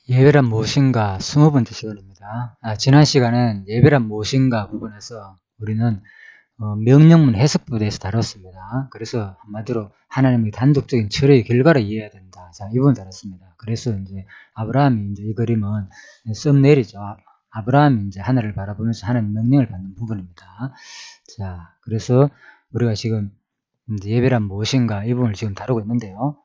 예배란 무엇인가 20번째 시간입니다. 지난 시간엔 예배란 무엇인가 부분에서 우리는 명령문 해석부에 대해서 다뤘습니다. 그래서 한마디로 하나님의 단독적인 철의 결과를 이해해야 된다. 자, 이 부분 다뤘습니다. 그래서 이제 아브라함이 이제 이 그림은 썸네일이죠. 아브라함이 이제 하늘을 바라보면서 하나님 명령을 받는 부분입니다. 자, 그래서 우리가 지금 이제 예배란 무엇인가 이 부분을 지금 다루고 있는데요.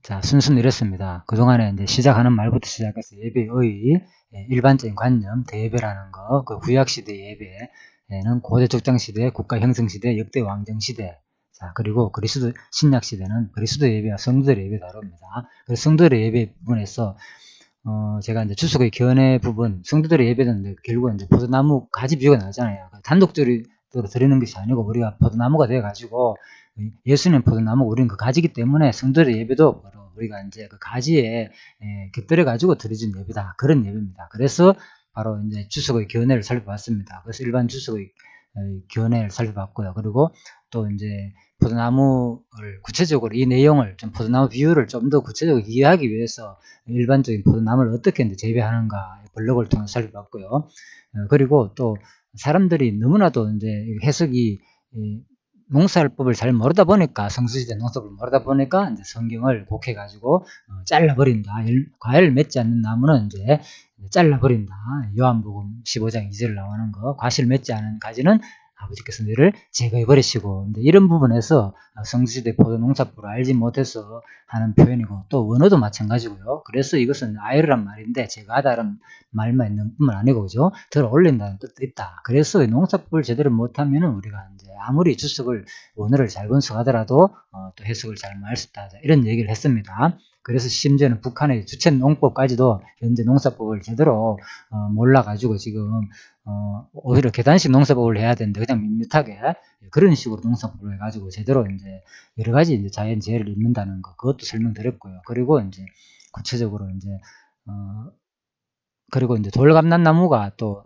자, 순서는 이렇습니다. 그동안에 이제 시작하는 말부터 시작해서 예배의 일반적인 관념, 대예배라는 거, 그 구약시대 예배는 고대 족장시대, 국가형성시대, 역대 왕정시대, 자, 그리고 그리스도 신약시대는 그리스도 예배와 성도들의 예배 다룹니다. 그래서 성도들의 예배 부분에서 제가 이제 주석의 견해 부분, 성도들의 예배는 결국 이제 포도나무 가지 비유가 나잖아요. 단독적으로 드리는 것이 아니고 우리가 포도나무가 되어가지고 예수님 포도나무, 우리는 그 가지기 때문에 성도들의 예배도 바로 우리가 이제 그 가지에 곁들여가지고 드려진 예배다. 그런 예배입니다. 그래서 바로 이제 주석의 견해를 살펴봤습니다. 그래서 일반 주석의 견해를 살펴봤고요. 그리고 또 이제 포도나무를 구체적으로 이 내용을 좀 포도나무 비유를 좀 더 구체적으로 이해하기 위해서 일반적인 포도나무를 어떻게 이제 재배하는가 블록을 통해서 살펴봤고요. 그리고 또 사람들이 너무나도 이제 해석이 농사법을 잘 모르다 보니까 성수시대 농사법을 모르다 보니까 이제 성경을 곡해가지고 잘라버린다. 과일을 맺지 않는 나무는 이제 잘라버린다. 요한복음 15장 2절 나오는 거. 과실을 맺지 않은 가지는 아버지께서 너를 제거해 버리시고, 이런 부분에서 성수시대 포도농사법을 알지 못해서 하는 표현이고, 또 원어도 마찬가지고요. 그래서 이것은 아이르란 말인데 제거하다는 말만 있는 뿐만 아니고, 그죠? 들어 올린다는 뜻도 있다. 그래서 농사법을 제대로 못하면은 우리가 이제 아무리 주석을 원어를 잘 분석하더라도 또 해석을 잘 못 할 수 있다. 이런 얘기를 했습니다. 그래서 심지어는 북한의 주체 농법까지도 현재 농사법을 제대로 몰라가지고 지금 오히려 계단식 농사법을 해야 되는데 그냥 밋밋하게 그런 식으로 농사법을 해가지고 제대로 이제 여러 가지 이제 자연재해를 입는다는 거, 그것도 설명드렸고요. 그리고 이제 구체적으로 이제 그리고 이제 돌감난나무가 또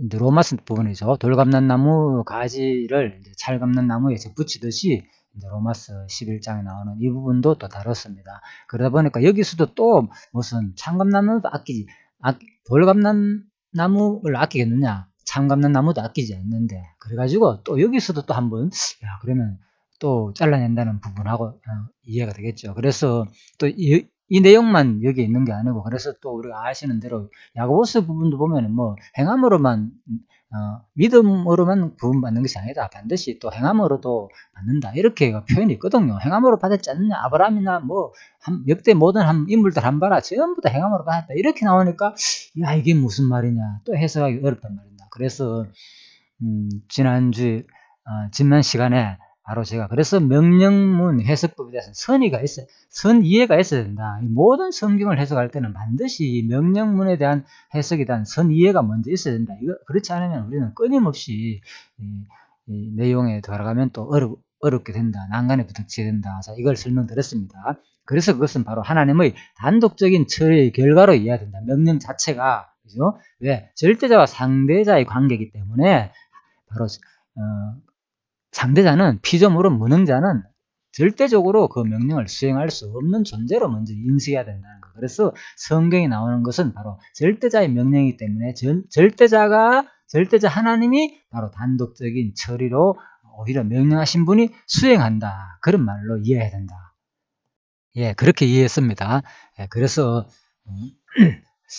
이제 로마스 부분이죠. 돌감난나무 가지를 이제 찰감난나무에 붙이듯이 이제 로마스 11장에 나오는 이 부분도 또 다뤘습니다. 그러다 보니까 여기서도 또 무슨 참감나무도 돌감난나무를 아끼겠느냐? 참감난나무도 아끼지 않는데, 그래가지고 또 여기서도 또 한번 그러면 또 잘라낸다는 부분하고 이해가 되겠죠. 그래서 또 이 내용만 여기 있는 게 아니고, 그래서 또 우리가 아시는 대로 야고보스 부분도 보면은 뭐 행함으로만 믿음으로만 구원받는 것이 아니다. 반드시 또 행함으로도 받는다. 이렇게 표현이 있거든요. 행함으로 받았지 않느냐? 아브라함이나 뭐 역대 모든 인물들 한 봐라. 전부 다 행함으로 받았다. 이렇게 나오니까 야, 이게 무슨 말이냐? 또 해석하기 어렵단 말입니다. 그래서 지난 시간에 바로 제가 그래서 명령문 해석법에 대해서 선 이해가 있어야 된다. 모든 성경을 해석할 때는 반드시 명령문에 대한 해석에 대한 선 이해가 먼저 있어야 된다. 그렇지 않으면 우리는 끊임없이 이 내용에 들어가면 또 어렵게 된다. 난간에 부닥치게 된다. 자, 이걸 설명드렸습니다. 그래서 그것은 바로 하나님의 단독적인 처리의 결과로 이해해야 된다. 명령 자체가, 그죠? 왜? 절대자와 상대자의 관계이기 때문에 바로 상대자는 피조물은 무능자는 절대적으로 그 명령을 수행할 수 없는 존재로 먼저 인식해야 된다는 거. 그래서 성경에 나오는 것은 바로 절대자의 명령이기 때문에 절대자 하나님이 바로 단독적인 처리로 오히려 명령하신 분이 수행한다. 그런 말로 이해해야 된다. 예, 그렇게 이해했습니다. 예, 그래서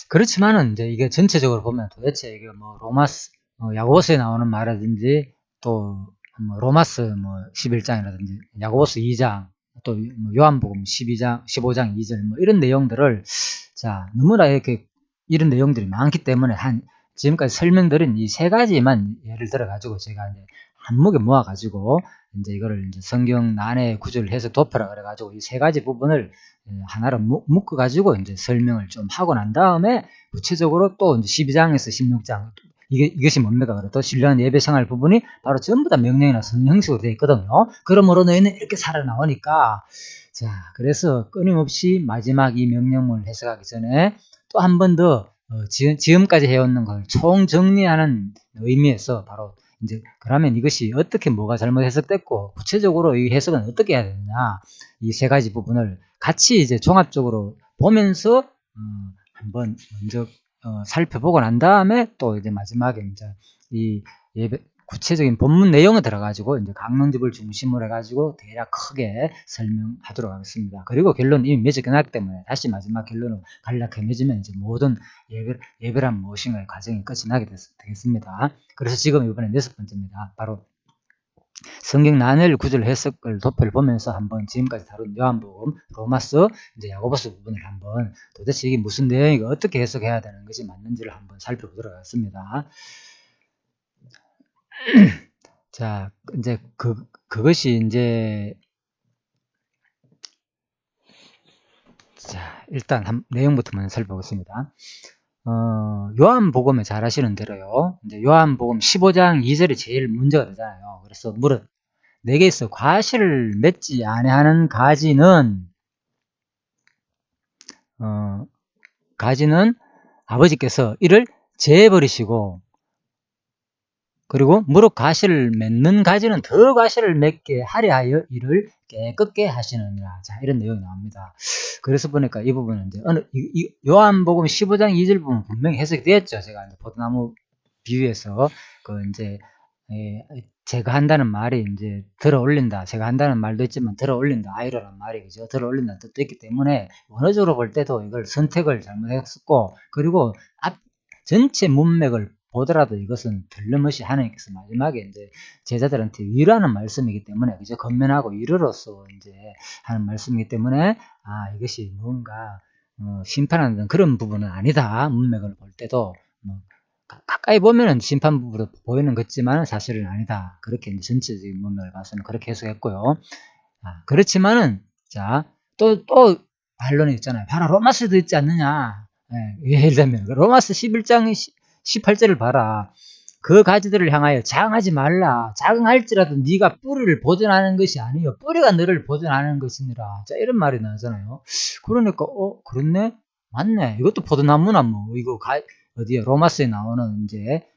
그렇지만은 이제 이게 전체적으로 보면 도대체 이게 뭐 야고보서에 나오는 말이라든지 또 뭐 로마스 뭐 11장이라든지 야고보서 2장 또 요한복음 15장 2절 뭐 이런 내용들을 자, 너무나 이렇게 이런 내용들이 많기 때문에 지금까지 설명드린 이 세 가지만 예를 들어 가지고 제가 이제 한목에 모아 가지고 이제 이거를 이제 성경 난해 구절 해석 도표라 그래 가지고 이 세 가지 부분을 하나로 묶어 가지고 이제 설명을 좀 하고 난 다음에 구체적으로 또 이제 12장에서 16장 이것이 뭡니까? 그래도 신령한 예배 생활 부분이 바로 전부 다 명령이나 성형식으로 되어 있거든요. 그러므로 너희는 이렇게 살아 나오니까 자, 그래서 끊임없이 마지막 이 명령문을 해석하기 전에 또 한 번 더 지금까지 해왔는 걸 총정리하는 의미에서 바로 이제 그러면 이것이 어떻게 뭐가 잘못 해석됐고 구체적으로 이 해석은 어떻게 해야 되느냐, 이 세 가지 부분을 같이 이제 종합적으로 보면서 한번 먼저 살펴보고 난 다음에 또 이제 마지막에 이제 이 예배 구체적인 본문 내용에 들어가지고 이제 강론집을 중심으로 해가지고 대략 크게 설명하도록 하겠습니다. 그리고 결론은 이미 맺어 끝났기 때문에 다시 마지막 결론을 간략하게 맺으면 이제 모든 예배란 무엇인가의 과정이 끝이 나게 되겠습니다. 그래서 지금 이번에 6번째입니다. 바로 성경 난해를 구절 해석을 도표를 보면서 한번 지금까지 다룬 요한복음, 로마서, 이제 야고보서 부분을 한번 도대체 이게 무슨 내용이고 어떻게 해석해야 되는 것이 맞는지를 한번 살펴보도록 하겠습니다. 자, 이제 그것이 이제 자, 일단 내용부터 먼저 살펴보겠습니다. 요한복음에 잘 아시는 대로요. 이제 요한복음 15장 2절이 제일 문제가 되잖아요. 그래서 무릇 내게서 과실을 맺지 아니하는 가지는 아버지께서 이를 제해버리시고, 그리고 무릇 가시를 맺는 가지는 더 가시를 맺게 하려 하여 이를 깨끗게 하시느니라. 자, 이런 내용이 나옵니다. 그래서 보니까 이 부분은 이제 요한복음 15장 2절 부분 분명히 해석이 되었죠. 제가 이제 포도나무 비유에서 이제 제가 한다는 말이 이제 들어 올린다. 제가 한다는 말도 있지만 들어 올린다. 아이러란 말이 그죠. 들어 올린다는 뜻도 있기 때문에 원어적으로 볼 때도 이걸 선택을 잘못했었고, 그리고 전체 문맥을 보더라도 이것은 틀림없이 하나님께서 마지막에 이제 제자들한테 위로하는 말씀이기 때문에, 그죠? 건면하고 위로로서 이제 하는 말씀이기 때문에, 이것이 뭔가, 심판하는 그런 부분은 아니다. 문맥을 볼 때도, 가까이 보면은 심판부로 보이는 것지만 사실은 아니다. 그렇게 이제 전체적인 문맥을 봐서는 그렇게 해석했고요. 그렇지만은, 자, 또 반론이 있잖아요. 바로 로마서도 있지 않느냐. 예를 들면, 로마서 11장 18절을 봐라. 그 가지들을 향하여 장하지 말라. 장할지라도 네가 뿌리를 보존하는 것이 아니요 뿌리가 너를 보존하는 것이니라. 자, 이런 말이 나오잖아요. 그러니까 그렇네, 맞네. 이것도 포도나무나 뭐 이거 어디에 로마서에 나오는 이제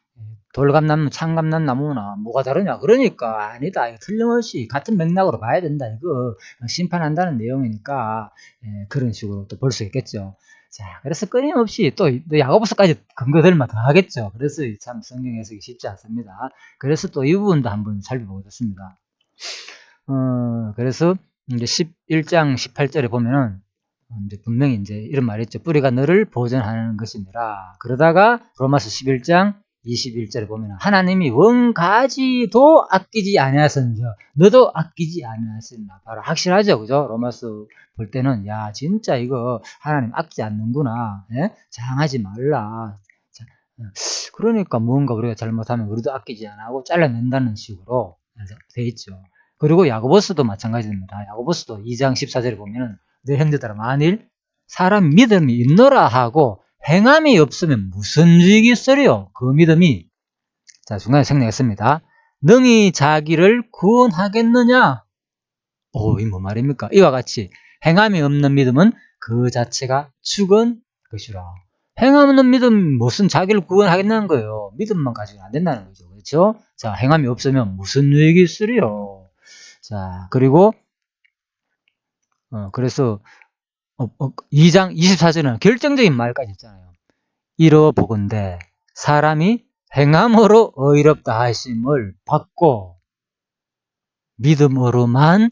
돌감나무, 창감나무나 뭐가 다르냐? 그러니까 아니다. 이거 틀림없이 같은 맥락으로 봐야 된다. 이거 심판한다는 내용이니까 그런 식으로 또 볼 수 있겠죠. 자, 그래서 끊임없이 또 야고보서까지 근거들만 더 하겠죠. 그래서 참 성경 해석이 쉽지 않습니다. 그래서 또 이 부분도 한번 살펴보겠습니다. 그래서 이제 11장 18절에 보면은 이제 분명히 이제 이런 말이 있죠. 뿌리가 너를 보존하는 것이니라. 그러다가 로마서 11장 21절에 보면 하나님이 원가지도 아끼지 아니하셨는지 너도 아끼지 아니하셨나. 바로 확실하죠. 그죠? 로마서 볼 때는 야 진짜 이거 하나님 아끼지 않는구나. 예? 장하지 말라. 그러니까 뭔가 우리가 잘못하면 우리도 아끼지 않고 잘라낸다는 식으로 돼 있죠. 그리고 야고보서도 마찬가지입니다. 야고보서도 2장 14절에 보면은 내 형제들아 만일 사람 믿음이 있노라 하고 행함이 없으면 무슨 유익이 있으리요? 그 믿음이, 자, 중간에 생략했습니다. 능히 자기를 구원하겠느냐? 이 뭐 말입니까? 이와 같이 행함이 없는 믿음은 그 자체가 죽은 것이라. 행함 없는 믿음 무슨 자기를 구원하겠다는 거예요. 믿음만 가지고는 안 된다는 거죠. 그렇죠? 자, 행함이 없으면 무슨 유익이 있으리요? 자, 그리고 그래서 2장 24절은 결정적인 말까지 있잖아요. 이러보건대 사람이 행함으로 의롭다 하심을 받고 믿음으로만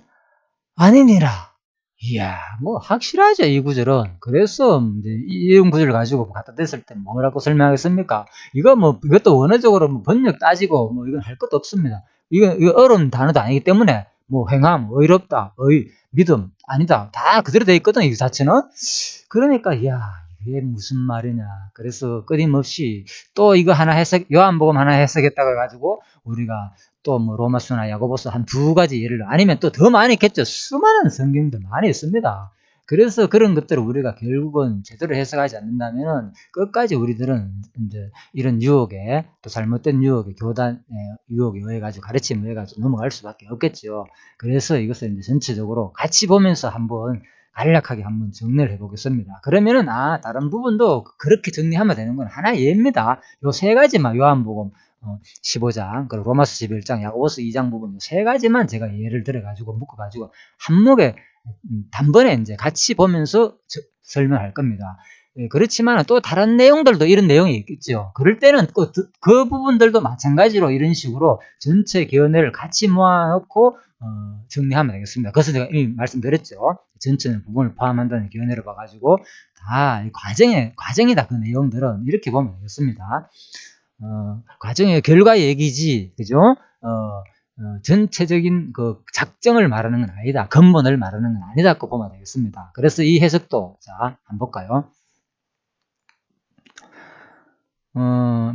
아니니라. 이야, 뭐 확실하죠, 이 구절은. 그래서 이제 이런 구절을 가지고 갖다 댔을 때 뭐라고 설명하겠습니까? 이것도 원어적으로 뭐 번역 따지고 뭐 이건 할 것도 없습니다. 이거 어려운 단어도 아니기 때문에 뭐 행함, 의롭다, 믿음 아니다, 다 그대로 돼 있거든, 이 자체는. 그러니까 이게 무슨 말이냐. 그래서 끊임없이 또 이거 하나 요한복음 하나 해석했다고 해가지고 우리가 또 뭐 로마서나 야고보서 한 두 가지 예를 아니면 또 더 많이 있겠죠. 수많은 성경들 많이 있습니다. 그래서 그런 것들을 우리가 결국은 제대로 해석하지 않는다면 끝까지 우리들은 이제 이런 유혹에, 또 잘못된 유혹에, 교단의 유혹에 의해 가지고, 가르침에 의해 가지고 넘어갈 수밖에 없겠죠. 그래서 이것을 이제 전체적으로 같이 보면서 한번 간략하게 한번 정리를 해보겠습니다. 그러면은 다른 부분도 그렇게 정리하면 되는 건 하나의 예입니다. 요 세 가지만 요한복음 15장, 그리고 로마서 11장, 야고보서 2장 부분 세 가지만 제가 예를 들어가지고 묶어가지고 한목에 단번에 이제 같이 보면서 설명할 겁니다. 예, 그렇지만 또 다른 내용들도 이런 내용이 있겠죠. 그럴 때는 그 부분들도 마찬가지로 이런 식으로 전체 견해를 같이 모아놓고 정리하면 되겠습니다. 그래서 제가 이미 말씀드렸죠. 전체 부분을 포함한다는 견해를 봐가지고 다 과정이다. 그 내용들은 이렇게 보면 되겠습니다. 과정의 결과 얘기지, 그죠? 전체적인 그 작정을 말하는 건 아니다. 근본을 말하는 건 아니다고 보면 되겠습니다. 그래서 이 해석도 자 한번 볼까요?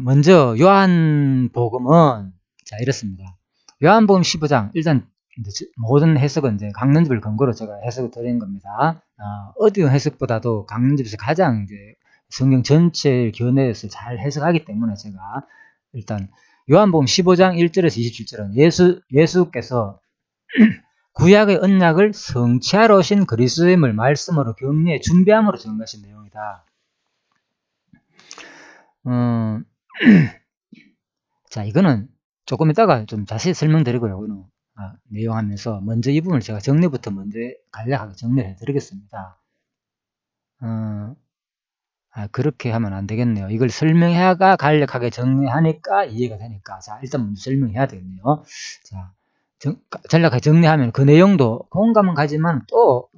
먼저 요한복음은 자 이렇습니다. 요한복음 15장 일단 모든 해석은 이제 강론집을 근거로 제가 해석을 드린 겁니다. 어디 해석보다도 강론집에서 가장 이제 성경 전체 견해에서 잘 해석하기 때문에 제가 일단 요한복음 15장 1절에서 27절은 예수께서 구약의 언약을 성취하러 오신 그리스도임을 말씀으로 격려해 준비함으로 전가하신 내용이다. 자, 이거는 조금 이따가 좀 자세히 설명드리고요. 이거는 내용하면서 먼저 이 부분을 제가 정리부터 먼저 간략하게 정리를 해드리겠습니다. 그렇게 하면 안 되겠네요. 이걸 설명해야가 간략하게 정리하니까 이해가 되니까. 자, 일단 먼저 설명해야 되겠네요. 자, 간략하게 정리하면 그 내용도 공감은 가지만 또,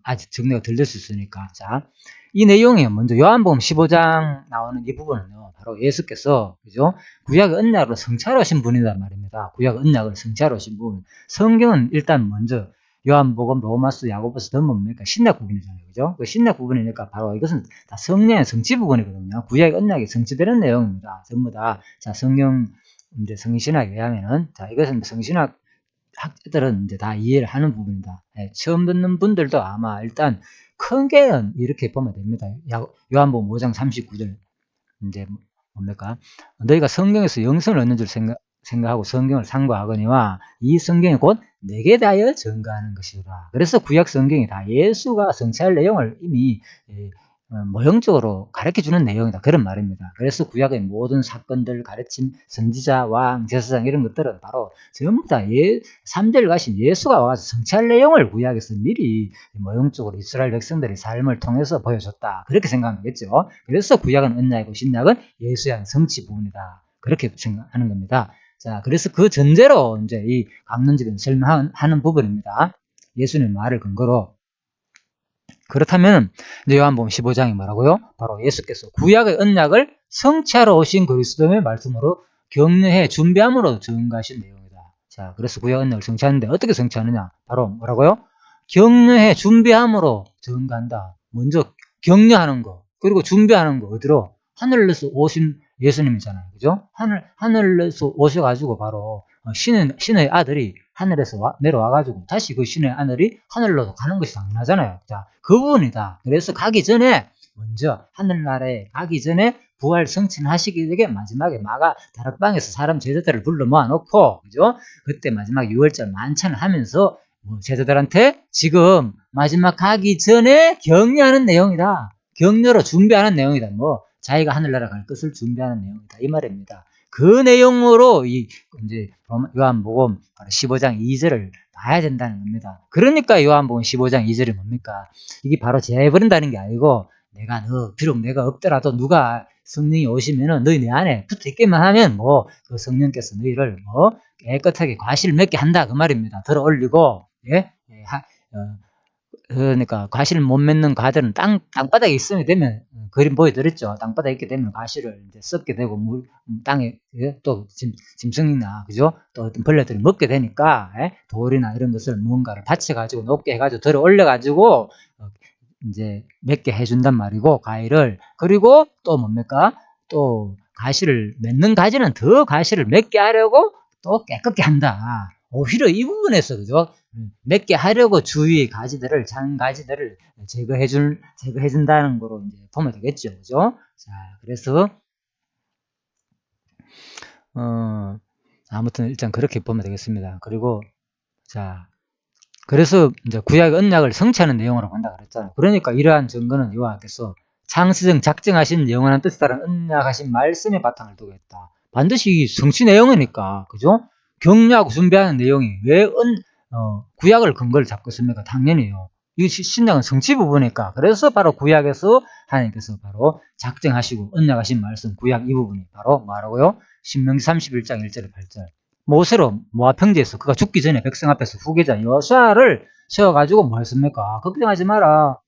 아직 정리가 덜 됐을 수 있으니까. 자, 이 내용이 먼저 요한복음 15장 나오는 이 부분은요, 바로 예수께서, 그죠? 구약의 언약으로 성취하러 오신 분이란 말입니다. 구약의 언약을 성취하러 오신 분. 성경은 일단 먼저 요한복음, 로마서, 야고보서 등은 뭡니까? 신약 부분이잖아요. 그죠? 그 신약 부분이니까 바로 이것은 다 성령의 성취 부분이거든요. 구약의 언약이 성취되는 내용입니다. 전부 다. 자, 성경, 이제 성신학에 의하면은, 자, 이것은 성신학 학자들은 이제 다 이해를 하는 부분이다. 예, 처음 듣는 분들도 아마 일단 큰 개는 이렇게 보면 됩니다. 요한복음 5장 39절. 이제 뭡니까? 너희가 성경에서 영생을 얻는 줄 생각하고 성경을 상고하거니와 이 성경이 곧 내게 대하여 증거하는 것이다. 그래서 구약 성경이 다 예수가 성취할 내용을 이미 모형적으로 가르쳐주는 내용이다. 그런 말입니다. 그래서 구약의 모든 사건들, 가르침, 선지자, 왕, 제사장 이런 것들은 바로 전부 다 3절 가신 예수가 와서 성취할 내용을 구약에서 미리 모형적으로 이스라엘 백성들의 삶을 통해서 보여줬다. 그렇게 생각하면 되겠죠. 그래서 구약은 언약이고 신약은 예수의 한 성취 부분이다. 그렇게 생각하는 겁니다. 자, 그래서 그 전제로 이제 이 강론집은 설명하는 부분입니다. 예수님의 말을 근거로. 그렇다면 이제 요한복음 15장이 뭐라고요? 바로 예수께서 구약의 언약을 성취하러 오신 그리스도의 말씀으로 격려해 준비함으로 증거하신 내용이다. 자, 그래서 구약 언약을 성취하는데 어떻게 성취하느냐? 바로 뭐라고요? 격려해 준비함으로 증거한다. 먼저 격려하는 거, 그리고 준비하는 거 어디로? 하늘에서 오신 예수님이잖아요. 그죠? 하늘에서 오셔가지고 바로 신의 아들이 하늘에서 내려와가지고 다시 그 신의 아들이 하늘로 가는 것이 당연하잖아요. 자, 그 부분이다. 그래서 가기 전에 먼저 하늘나라에 가기 전에 부활 성취하시기 전에 마지막에 다락방에서 사람 제자들을 불러 모아놓고 그죠? 그때 마지막 6월절 만찬을 하면서 제자들한테 지금 마지막 가기 전에 격려하는 내용이다. 격려로 준비하는 내용이다. 자기가 하늘나라 갈 것을 준비하는 내용이다. 이 말입니다. 그 내용으로 이제 요한복음 15장 2절을 봐야 된다는 겁니다. 그러니까 요한복음 15장 2절이 뭡니까? 이게 바로 제해버린다는 게 아니고 비록 내가 없더라도 누가 성령이 오시면은 너희 내 안에 붙어 있기만 하면 그 성령께서 너희를 깨끗하게 과실을 맺게 한다 그 말입니다. 들어 올리고 그러니까 과실을 못 맺는 과들은 땅바닥에 있으면 되면 그림 보여드렸죠. 땅바닥에 있게 되면 과실을 이제 썩게 되고 땅에 또 짐승이나 그죠? 또 어떤 벌레들이 먹게 되니까 돌이나 이런 것을 무언가를 받쳐가지고 높게 해가지고 들어 올려가지고 이제 맺게 해준단 말이고 과일을 그리고 또 뭡니까? 또 가시를 맺는 가지는 더 가시를 맺게 하려고 또 깨끗게 한다. 오히려 이 부분에서 그죠? 맺게 하려고 주위의 가지들을 작은 가지들을 제거해준다는 거로 이제 보면 되겠죠, 그죠? 자, 그래서 아무튼 일단 그렇게 보면 되겠습니다. 그리고 자, 그래서 이제 구약 언약을 성취하는 내용으로 본다 그랬잖아요. 그러니까 이러한 증거는 여호와께서 창세전 작정하신 영원한 뜻에 따른 언약하신 말씀에 바탕을 두고 있다. 반드시 성취 내용이니까, 그죠? 격려하고 준비하는 내용이 왜 구약을 근거를 잡고 있습니까? 당연히요. 이 신약은 성취 부분이니까. 그래서 바로 구약에서 하나님께서 바로 작정하시고 언약하신 말씀, 구약 이 부분이 바로 뭐라고요? 신명기 31장 1절에 8절. 모세로 모압 평지에서 그가 죽기 전에 백성 앞에서 후계자 여호수아를 세워가지고 뭐 했습니까? 걱정하지 마라.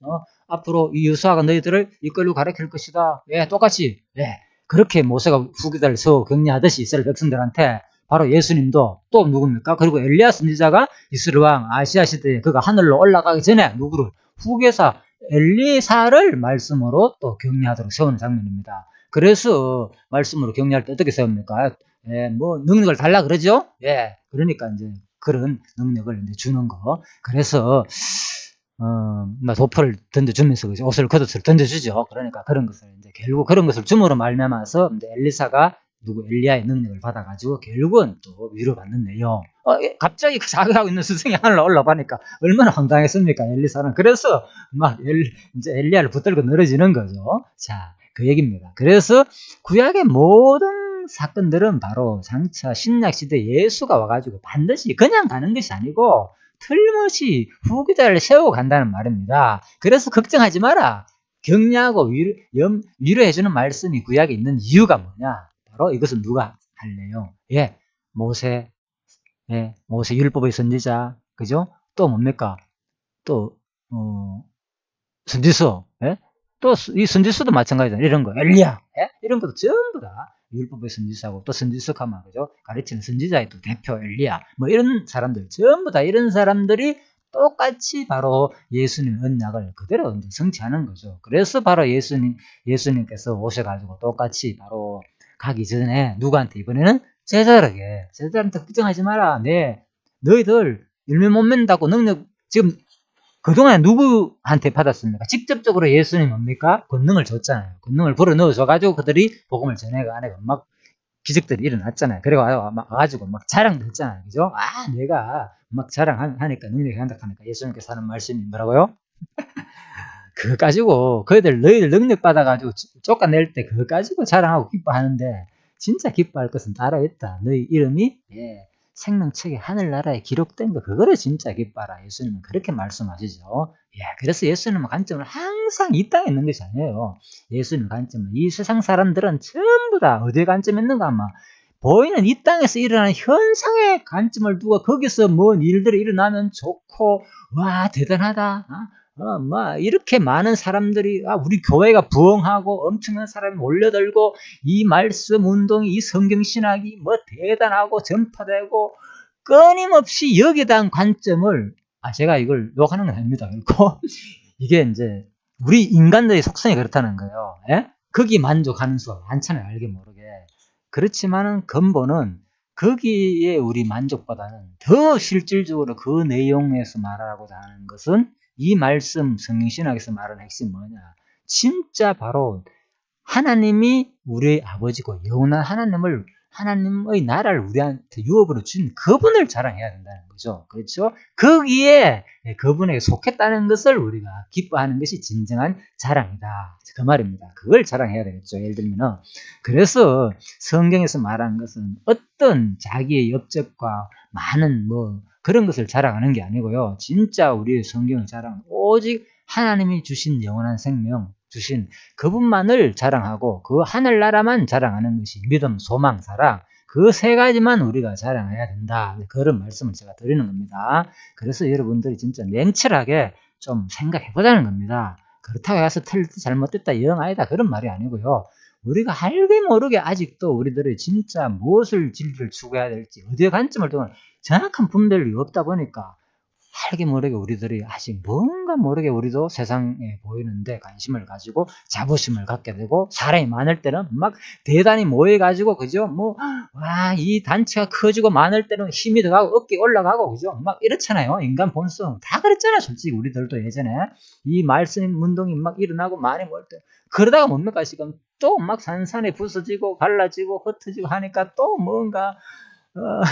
앞으로 이 여호수아가 너희들을 이끌고 가르칠 것이다. 예, 똑같이. 예. 그렇게 모세가 후계자를 세워 격려하듯이 이스라엘 백성들한테 바로 예수님도 또 누굽니까? 그리고 엘리야 선지자가 이스라엘 왕 아시아 시대에 그가 하늘로 올라가기 전에 누구를? 후계사 엘리사를 말씀으로 또 격려하도록 세우는 장면입니다. 그래서 말씀으로 격려할 때 어떻게 세웁니까? 예, 뭐 능력을 달라 그러죠? 예, 그러니까 이제 그런 능력을 이제 주는 거. 그래서 도포를 던져주면서 옷을 겉옷을 던져주죠. 그러니까 그런 것을 이제 결국 그런 것을 줌으로 말미암아서 이제 엘리사가 엘리야의 능력을 받아가지고 결국은 또 위로받는 내용. 갑자기 자기하고 있는 스승이 하늘로 올라가니까 얼마나 황당했습니까, 엘리사는. 그래서 막 이제 엘리야를 붙들고 늘어지는 거죠. 자, 그 얘기입니다. 그래서 구약의 모든 사건들은 바로 장차 신약 시대 예수가 와가지고 반드시 그냥 가는 것이 아니고 틀림없이 후계자를 세우고 간다는 말입니다. 그래서 걱정하지 마라. 격려하고 위로해주는 말씀이 구약에 있는 이유가 뭐냐? 바로 이것은 누가 할래요? 예, 모세, 예, 모세 율법의 선지자, 그죠? 또 뭡니까? 또, 선지서, 예? 또 이 선지서도 마찬가지다. 이런 거, 엘리야, 예? 이런 것도 전부 다 율법의 선지자고 또 선지서가만 그죠? 가르치는 선지자의 또 대표 엘리야, 뭐 이런 사람들 전부 다 이런 사람들이 똑같이 바로 예수님 언약을 그대로 이제 성취하는 거죠. 그래서 바로 예수님께서 오셔가지고 똑같이 바로 가기 전에 누구한테 이번에는 제자들한테 걱정하지 마라. 네, 너희들 일면 못 맨다고 능력 지금 그동안 누구한테 받았습니까? 직접적으로 예수님 뭡니까? 권능을 줬잖아요. 권능을 불어넣어줘가지고 그들이 복음을 전해가 안에 막 기적들이 일어났잖아요. 그리고 와가지고 막 자랑도 했잖아요. 그죠? 내가 막 자랑하니까 능력이 한다 하니까 예수님께서 하는 말씀이 뭐라고요? 그거 가지고 너희들 능력 받아가지고 쫓아낼 때 그거 가지고 자랑하고 기뻐하는데 진짜 기뻐할 것은 따로 있다. 너희 이름이 생명책에 하늘나라에 기록된 거 그거를 진짜 기뻐하라. 예수님은 그렇게 말씀하시죠. 그래서 예수님의 관점은 항상 이 땅에 있는 것이 아니에요. 예수님의 관점은 이 세상 사람들은 전부 다 어디에 관점이 있는가 아마 보이는 이 땅에서 일어나는 현상에 관점을 두고 거기서 뭔 일들이 일어나면 좋고 와 대단하다. 이렇게 많은 사람들이 우리 교회가 부흥하고 엄청난 사람이 몰려들고 이 말씀 운동이 이 성경 신학이 뭐 대단하고 전파되고 끊임없이 여기에 대한 관점을 제가 이걸 욕하는 건 아닙니다. 그리고 이게 이제 우리 인간들의 속성이 그렇다는 거예요. 거기 만족하는 수가 많잖아요. 알게 모르게. 그렇지만은 근본은 거기에 우리 만족보다는 더 실질적으로 그 내용에서 말하고자 하는 것은 이 말씀 성경신학에서 말하는 핵심이 뭐냐? 진짜 바로 하나님이 우리의 아버지고 영원한 하나님의 나라를 우리한테 유업으로 준 그분을 자랑해야 된다는 거죠. 그렇죠? 거기에 그분에게 속했다는 것을 우리가 기뻐하는 것이 진정한 자랑이다. 그 말입니다. 그걸 자랑해야 되겠죠. 예를 들면 그래서 성경에서 말하는 것은 어떤 자기의 업적과 많은 그런 것을 자랑하는 게 아니고요. 진짜 우리의 성경을 자랑 오직 하나님이 주신 영원한 생명 주신 그분만을 자랑하고 그 하늘나라만 자랑하는 것이 믿음, 소망, 사랑 그 세 가지만 우리가 자랑해야 된다. 그런 말씀을 제가 드리는 겁니다. 그래서 여러분들이 진짜 냉철하게 좀 생각해보자는 겁니다. 그렇다고 해서 틀렸다 잘못됐다 영 아니다 그런 말이 아니고요. 우리가 알게 모르게 아직도 우리들이 진짜 무엇을 진리를 추구해야 될지 어디에 관점을 두고 정확한 분별이 없다 보니까 알게 모르게 우리들이 아직 뭔가 모르게 우리도 세상에 보이는데 관심을 가지고 자부심을 갖게 되고 사람이 많을 때는 막 대단히 모여가지고 그죠? 이 단체가 커지고 많을 때는 힘이 들어가고 어깨 올라가고 그죠? 막 이렇잖아요. 인간 본성 다 그랬잖아요. 솔직히 우리들도 예전에 이 말씀 운동이 막 일어나고 많이 모일 때 그러다가 뭡니까 지금 또 막 산산에 부서지고 갈라지고 흩어지고 하니까 또 뭔가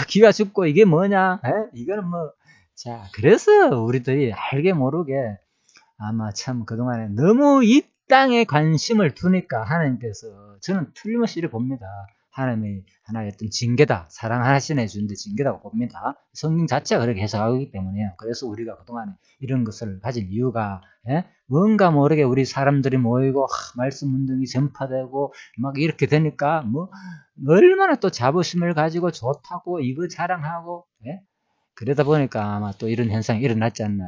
기가 죽고 이게 뭐냐? 이거는 자, 그래서 우리들이 알게 모르게 아마 참 그동안에 너무 이 땅에 관심을 두니까 하나님께서 저는 틀림없이 이렇게 봅니다. 하나님의 하나의 어떤 징계다. 사랑하시는 주는데 징계다고 봅니다. 성경 자체가 그렇게 해석하고 있기 때문에요. 그래서 우리가 그동안에 이런 것을 가질 이유가, 예? 뭔가 모르게 우리 사람들이 모이고 말씀 운동이 전파되고 막 이렇게 되니까 뭐 얼마나 또 자부심을 가지고 좋다고 이거 자랑하고, 예? 그러다 보니까 아마 또 이런 현상이 일어났지 않나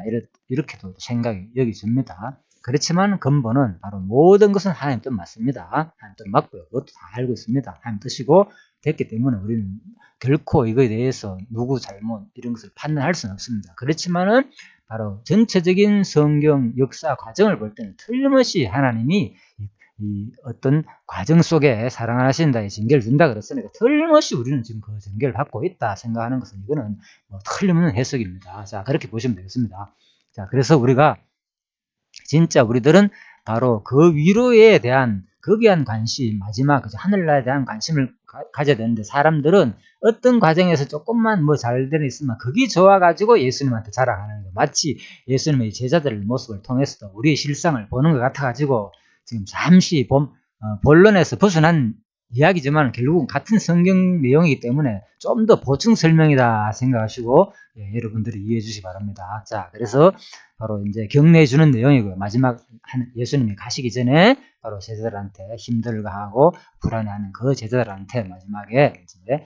이렇게도 생각이 여기 듭니다. 그렇지만 근본은 바로 모든 것은 하나님 뜻 맞습니다. 하나님 뜻 맞고요. 그것도 다 알고 있습니다. 하나님 뜻이고 됐기 때문에 우리는 결코 이거에 대해서 누구 잘못 이런 것을 판단할 수는 없습니다. 그렇지만은 바로 전체적인 성경 역사 과정을 볼 때는 틀림없이 하나님이 이 어떤 과정 속에 사랑을 하신다의 징계를 준다 그랬으니까 틀림없이 우리는 지금 그 징계를 받고 있다 생각하는 것은 이거는 뭐 틀림없는 해석입니다. 자, 그렇게 보시면 되겠습니다. 자, 그래서 우리가 진짜 우리들은 바로 그 위로에 대한 거기한 관심, 마지막 하늘나라에 대한 관심을 가져야 되는데 사람들은 어떤 과정에서 조금만 뭐 잘 되는 있으면 그게 좋아가지고 예수님한테 자랑하는 거. 마치 예수님의 제자들 모습을 통해서 우리의 실상을 보는 것 같아가지고 지금 잠시 본론에서 벗어난 이야기지만 결국은 같은 성경 내용이기 때문에 좀 더 보충 설명이다 생각하시고 여러분들이 이해해 주시기 바랍니다. 자, 그래서 바로 이제 격려해 주는 내용이고요. 마지막 예수님이 가시기 전에 바로 제자들한테 힘들어하고 불안해하는 그 제자들한테 마지막에 이제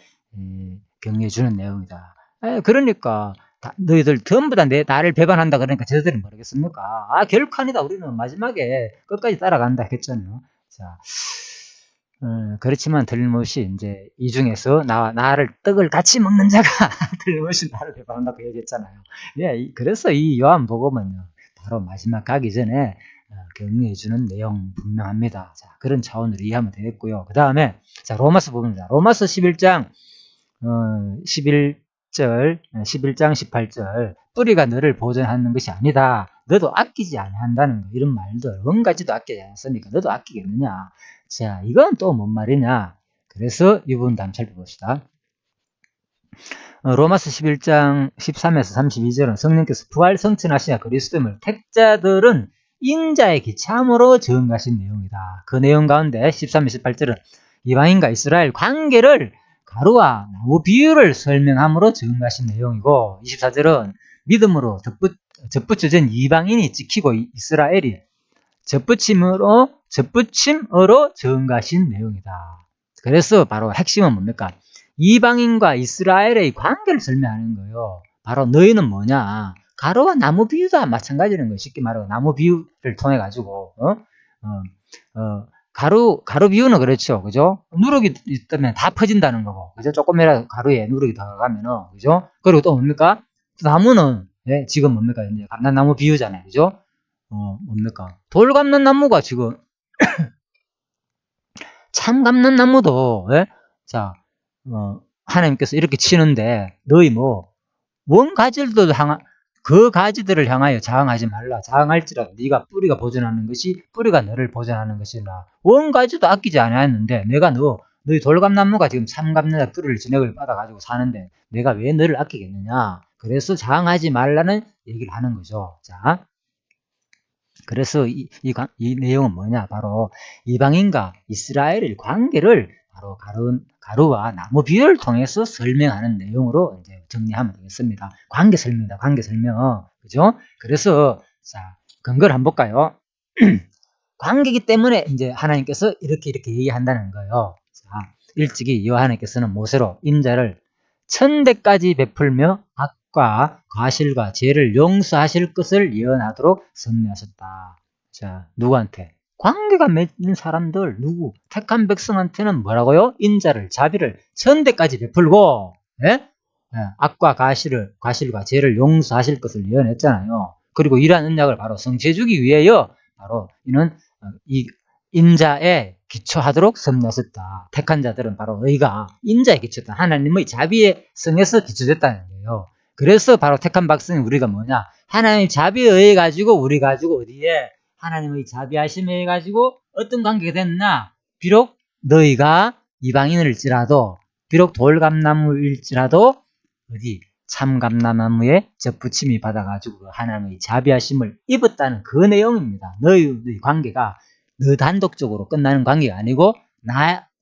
격려해 주는 내용이다. 그러니까 너희들 전부 다 나를 배반한다 그러니까 제자들은 모르겠습니까? 결코 아니다. 우리는 마지막에 끝까지 따라간다 했잖아요. 자, 그렇지만 틀림없이 이제 이 중에서 나를 떡을 같이 먹는 자가 틀림없이 나를 배반한다고 얘기했잖아요. 예, 그래서 이 요한복음은 바로 마지막 가기 전에 격려해주는 내용 분명합니다. 자, 그런 차원으로 이해하면 되겠고요. 그 다음에 자 로마서 부분입니다. 로마서 11장 11절 18절 뿌리가 너를 보존하는 것이 아니다. 너도 아끼지 않는다는 거 이런 말들 원가지도 아끼지 않았으니까 너도 아끼겠느냐. 자, 이건 또 뭔 말이냐. 그래서 이 부분도 한번 살펴봅시다. 로마서 11장 13에서 32절은 성령께서 부활 성천하시냐 그리스도임을 택자들은 인자의 기참으로 증언하신 내용이다. 그 내용 가운데 13, 28절은 이방인과 이스라엘 관계를 가루와 나무 비유를 설명함으로 증언하신 내용이고 24절은 믿음으로 접붙여진 이방인이 지키고 이스라엘이 접붙임으로 증언하신 내용이다. 그래서 바로 핵심은 뭡니까? 이방인과 이스라엘의 관계를 설명하는 거예요. 바로 너희는 뭐냐? 가루와 나무 비유다 마찬가지라는 거예요. 쉽게 말하고 나무 비유를 통해 가지고 가루 비유는 그렇죠, 그죠? 누룩이 있다면 다 퍼진다는 거고, 그죠? 조금이라도 가루에 누룩이 들어가면은, 그죠? 그리고 또 뭡니까? 나무는 지금 뭡니까? 이제 감람나무 비유잖아요, 그죠? 뭡니까? 돌 감는 나무가 지금 참 감는 나무도 자 하나님께서 이렇게 치는데 너희 원 가지들도 그 가지들을 향하여 자항하지 말라. 자항할지라도 네가 뿌리가 보존하는 것이 뿌리가 너를 보존하는 것이라. 원 가지도 아끼지 않았는데 내가 너희 돌감나무가 지금 참감나무 뿌리를 진액을 받아가지고 사는데 내가 왜 너를 아끼겠느냐. 그래서 자항하지 말라는 얘기를 하는 거죠. 자, 그래서 이 내용은 뭐냐? 바로 이방인과 이스라엘의 관계를 바로 가루와 나무 비유를 통해서 설명하는 내용으로 이제 정리하면 되겠습니다. 관계 설명이다. 관계 설명. 그죠? 그래서 자, 근거를 한번 볼까요? 관계이기 때문에 이제 하나님께서 이렇게 얘기한다는 거예요. 자, 일찍이 요하나님께서는 모세로 인자를 1000대까지 베풀며 악과 과실과 죄를 용서하실 것을 예언하도록 섭리하셨다. 자, 누구한테? 관계가 맺는 사람들, 누구? 택한 백성한테는 뭐라고요? 인자를, 자비를 1000대까지 베풀고, 악과 과실과 죄를 용서하실 것을 예언했잖아요. 그리고 이러한 언약을 바로 성취해주기 위하여, 바로 이는 이 인자에 기초하도록 섭리하셨다. 택한 자들은 바로 너희가 인자에 기초했다. 하나님의 자비의 성에서 기초됐다는 거예요. 그래서 바로 택한 백성이 우리가 뭐냐? 하나님의 자비에 의해 가지고 우리 가지고 어디에 하나님의 자비하심에 의해 가지고 어떤 관계가 됐나? 비록 너희가 이방인일지라도 비록 돌감나무일지라도 어디 참감나무에 접붙임이 받아가지고 하나님의 자비하심을 입었다는 그 내용입니다. 너희 관계가 너 단독적으로 끝나는 관계가 아니고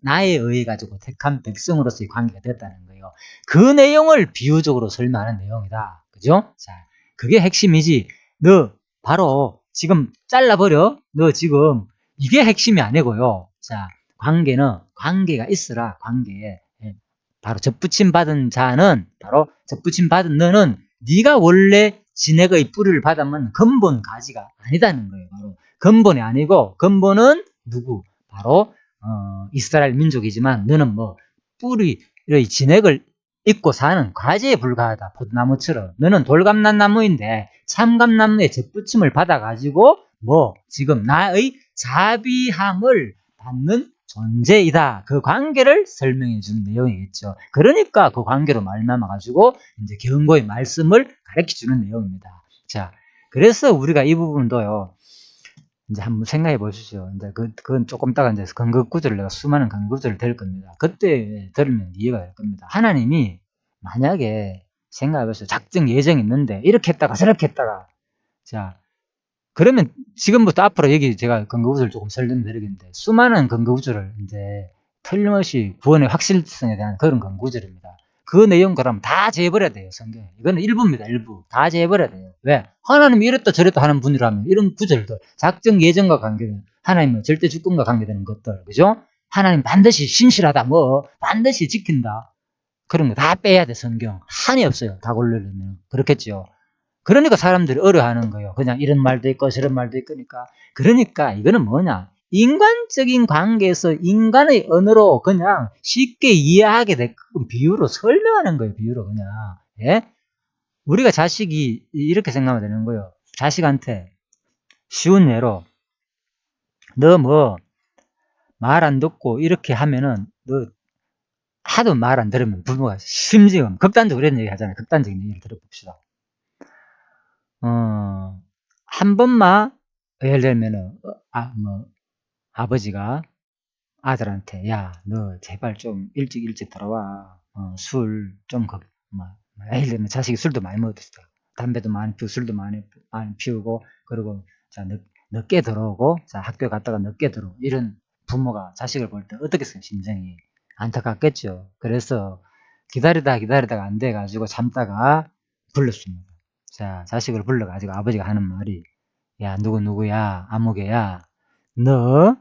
나에 의해 가지고 택한 백성으로서의 관계가 됐다는 거예요. 그 내용을 비유적으로 설명하는 내용이다. 그죠? 자, 그게 핵심이지. 너 바로 지금 잘라버려. 너 지금 이게 핵심이 아니고요. 자, 관계가 있으라. 관계에. 예. 바로 접붙임 받은 자는 바로 접붙임 받은 너는 네가 원래 진액의 뿌리를 받으면 근본 가지가 아니다는 거예요. 바로 근본이 아니고 근본은 누구? 바로 이스라엘 민족이지만 너는 뭐 뿌리의 진액을 입고 사는 과제에 불과하다. 포도나무처럼. 너는 돌감난 나무인데 참감나무의 접붙임을 받아가지고 뭐 지금 나의 자비함을 받는 존재이다. 그 관계를 설명해 주는 내용이겠죠. 그러니까 그 관계로 말미암아 가지고 이제 경고의 말씀을 가르쳐 주는 내용입니다. 자, 그래서 우리가 이 부분도요. 이제 한번 생각해 보시죠. 이제 그건 조금 있다가 이제 근거 구절을 내가 수많은 근거 구절을 될 겁니다. 그때 들으면 이해가 될 겁니다. 하나님이 만약에 생각해 보세요. 작정 예정이 있는데 이렇게 했다가 저렇게 했다가 자 그러면 지금부터 앞으로 여기 제가 근거 구절을 조금 설명드리겠는데 수많은 근거 구절을 이제 틀림없이 구원의 확실성에 대한 그런 근거 구절입니다. 그 내용 그럼 다 제해버려야 돼요, 성경에. 이거는 일부입니다, 일부. 다 제해버려야 돼요. 왜? 하나님이 이랬다 저랬다 하는 분이라면 이런 구절들, 작정 예정과 관계되는, 하나님은 절대 주권과 관계되는 것들, 그죠? 하나님 반드시 신실하다, 뭐, 반드시 지킨다. 그런 거 다 빼야 돼, 성경. 한이 없어요, 다 고르려면. 그렇겠죠. 그러니까 사람들이 어려워하는 거예요. 그냥 이런 말도 있고 저런 말도 있으니까. 그러니까 이거는 뭐냐. 인간적인 관계에서 인간의 언어로 그냥 쉽게 이해하게 되게끔 비유로 설명하는 거예요. 비유로 그냥. 예? 우리가 자식이 이렇게 생각하면 되는 거예요. 자식한테 쉬운 예로 너 뭐 말 안 듣고 이렇게 하면은 너 하도 말 안 들으면 부모가 심지어 극단적으로 이런 얘기 하잖아요. 극단적인 얘기를 들어봅시다. 한 번만 예를 들면은 뭐 아버지가 아들한테 야, 너 제발 좀 일찍 들어와. 술 좀 뭐, 예를 들면 자식이 술도 많이 먹었어. 담배도 많이 피우고 술도 많이 피우고 그리고 자 늦게 들어오고 자 학교 갔다가 늦게 들어오고 이런 부모가 자식을 볼 때 어떻겠어요 심정이 안타깝겠죠. 그래서 기다리다가 안 돼가지고 참다가 불렀습니다. 자 자식을 불러가지고 아버지가 하는 말이 야 누구야 아무개야 너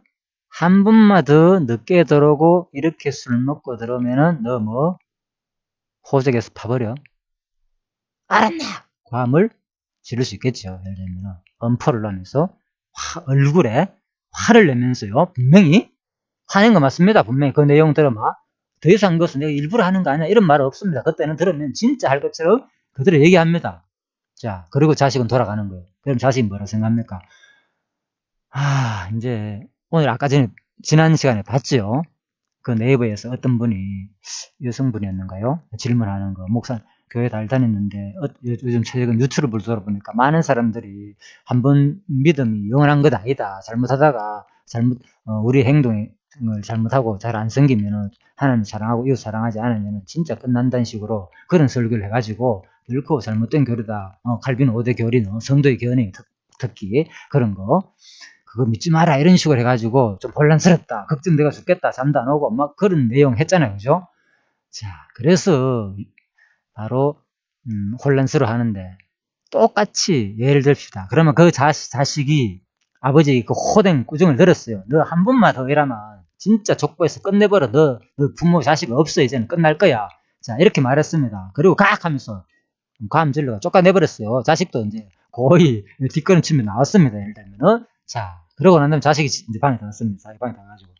한 번만 더 늦게 들어오고 이렇게 술 먹고 들어오면은 너 뭐 호적에서 파버려. 알았나? 고함을 지를 수 있겠죠. 예를 들면 엄포를 하면서 얼굴에 화를 내면서요. 분명히 화낸 거 맞습니다. 분명히 그 내용 들으면 더 이상 그것은 내가 일부러 하는 거 아니야. 이런 말 없습니다. 그때는 들으면 진짜 할 것처럼 그대로 얘기합니다. 자 그리고 자식은 돌아가는 거예요. 그럼 자식이 뭐라 생각합니까? 이제 오늘 아까 전에 지난 시간에 봤죠. 그 네이버에서 어떤 분이 여성분이었는가요? 질문하는 거 목사 교회 잘 다녔는데 요즘 최근 유튜브를 돌아보니까 많은 사람들이 한번 믿음이 영원한 것 아니다. 잘못하다가 우리 행동을 잘못하고 잘 안 섬기면은 하나님 사랑하고 이웃 사랑하지 않으면 진짜 끝난다는 식으로 그런 설교를 해가지고 결코 잘못된 교리다. 칼빈 5대 교리는 성도의 견해 특히 그런 거 그거 믿지 마라 이런 식으로 해가지고 좀 혼란스럽다 걱정돼가 죽겠다 잠도 안 오고 막 그런 내용 했잖아요 그죠? 자 그래서 바로 혼란스러워 하는데 똑같이 예를 듭시다 그러면 그 자식이 아버지 그 호된 꾸중을 들었어요. 너 한 번만 더 이러면 진짜 족보에서 끝내버려. 너 부모 자식 없어 이제는 끝날 거야. 자 이렇게 말했습니다. 그리고 각 하면서 감질러가 쫓아내버렸어요. 자식도 이제 거의 뒷걸음치며 나왔습니다. 예를 들면은. 자, 그러고 난 다음에 자식이 이제 방에 들어갔습니다. 자기 방에 들어가지고.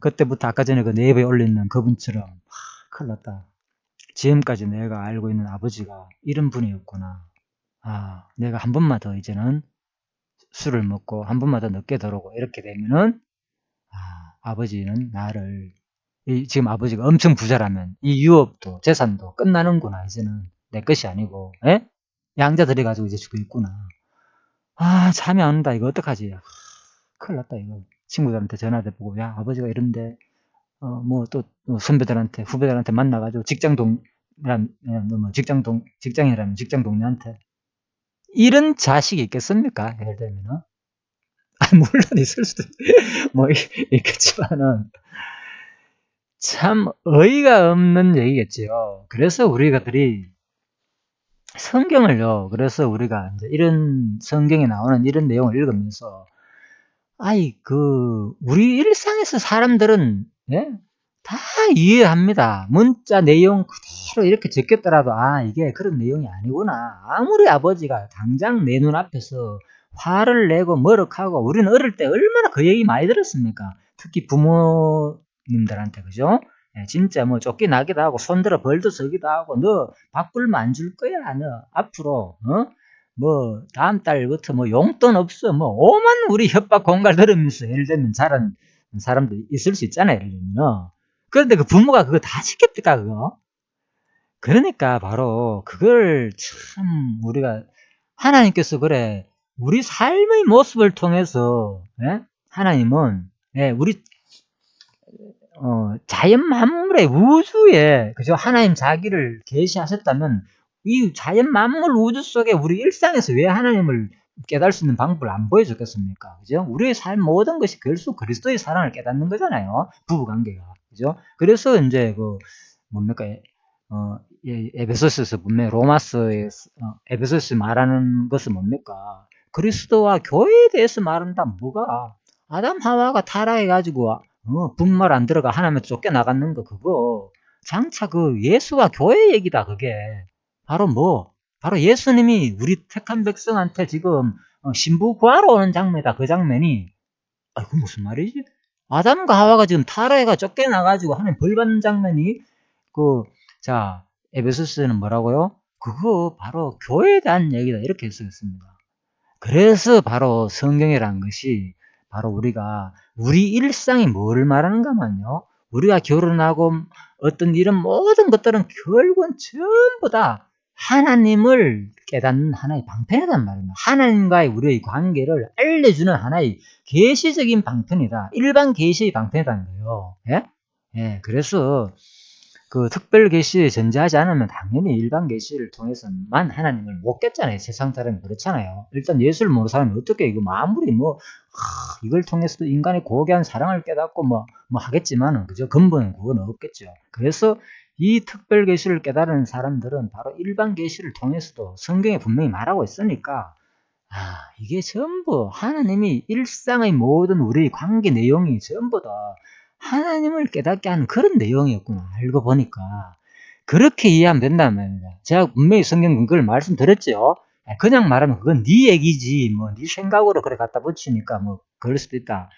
그때부터 아까 전에 그 네이버에 올리는 그분처럼, 큰일 났다. 지금까지 내가 알고 있는 아버지가 이런 분이었구나. 내가 한 번만 더 이제는 술을 먹고 한 번만 더 늦게 들어오고 이렇게 되면은, 아버지는 나를, 지금 아버지가 엄청 부자라면 이 유업도 재산도 끝나는구나. 이제는 내 것이 아니고, 에? 양자 들여가지고 이제 주고 있구나. 잠이 안 온다. 이거 어떡하지? 큰일 났다, 이거. 친구들한테 전화해보고, 야, 아버지가 이런데, 뭐, 또, 선배들한테, 후배들한테 만나가지고, 직장이라면 직장 동료한테. 이런 자식이 있겠습니까? 예를 들면은. 물론 있을 수도, 뭐, 있겠지만은, 참 어이가 없는 얘기겠지요. 그래서 우리가들이 성경을요. 그래서 우리가 이제 이런 성경에 나오는 이런 내용을 읽으면서 우리 일상에서 사람들은, 예? 다 이해합니다. 문자 내용 그대로 이렇게 적혔더라도, 이게 그런 내용이 아니구나. 아무리 아버지가 당장 내 눈앞에서 화를 내고 머럭하고, 우리는 어릴 때 얼마나 그 얘기 많이 들었습니까? 특히 부모님들한테, 그죠? 예, 진짜 뭐 쫓겨나기도 하고, 손들어 벌도 서기도 하고, 너 바꿀면 안 줄 거야, 너 앞으로, 뭐 다음 달부터 뭐 용돈 없어 뭐 오만 우리 협박 공갈 들으면서 예를 들면 자란 사람도 있을 수 있잖아요. 예를 들면. 그런데 그 부모가 그거 다 지켰을까 그거? 그러니까 바로 그걸 참 우리가 하나님께서 그래 우리 삶의 모습을 통해서, 예? 하나님은, 예, 우리 자연 만물의 우주에, 그죠? 하나님 자기를 계시하셨다면, 이 자연 만물 우주 속에 우리 일상에서 왜 하나님을 깨달을 수 있는 방법을 안 보여줬겠습니까? 그죠? 우리의 삶 모든 것이 결국 그리스도의 사랑을 깨닫는 거잖아요. 부부 관계가. 그죠? 그래서 이제 뭡니까? 에베소스에서 분명히 에베소스 말하는 것은 뭡니까? 그리스도와 교회에 대해서 말한다. 뭐가? 아담 하와가 타락해가지고 분말 안 들어가 하나님을 쫓겨나갔는 거 그거 장차 그 예수와 교회 얘기다 그게. 바로 뭐? 바로 예수님이 우리 택한 백성한테 지금 신부 구하러 오는 장면이다. 그 장면이. 그 무슨 말이지? 아담과 하와가 지금 타락해가 쫓겨나가지고 하나님 벌 받는 장면이 그, 자, 에베소스는 뭐라고요? 그거 바로 교회에 대한 얘기다. 이렇게 쓰였습니다. 그래서 바로 성경이라는 것이 바로 우리가 우리 일상이 뭘 말하는가만요. 우리가 결혼하고 어떤 이런 모든 것들은 결국은 전부 다 하나님을 깨닫는 하나의 방편이란 말입니다. 하나님과의 우리의 관계를 알려주는 하나의 계시적인 방편이다. 일반 계시의 방편이라는 거예요. 예? 예, 그래서 그 특별 계시에 전제하지 않으면 당연히 일반 계시를 통해서만 하나님을 못 깼잖아요. 세상 사람이 그렇잖아요. 일단 예수를 모르는 사람이 어떻게 이거 아무리 이걸 통해서도 인간의 고귀한 사랑을 깨닫고 뭐 하겠지만은, 그죠? 근본은 그건 없겠죠. 그래서 이 특별 계시를 깨달은 사람들은 바로 일반 계시를 통해서도 성경에 분명히 말하고 있으니까, 이게 전부 하나님이 일상의 모든 우리 관계 내용이 전부 다 하나님을 깨닫게 하는 그런 내용이었구나. 알고 보니까. 그렇게 이해하면 된다는 말입니다. 제가 분명히 성경 근거를 말씀드렸죠. 그냥 말하면 그건 네 얘기지. 네 생각으로 그래 갖다 붙이니까 그럴 수도 있다.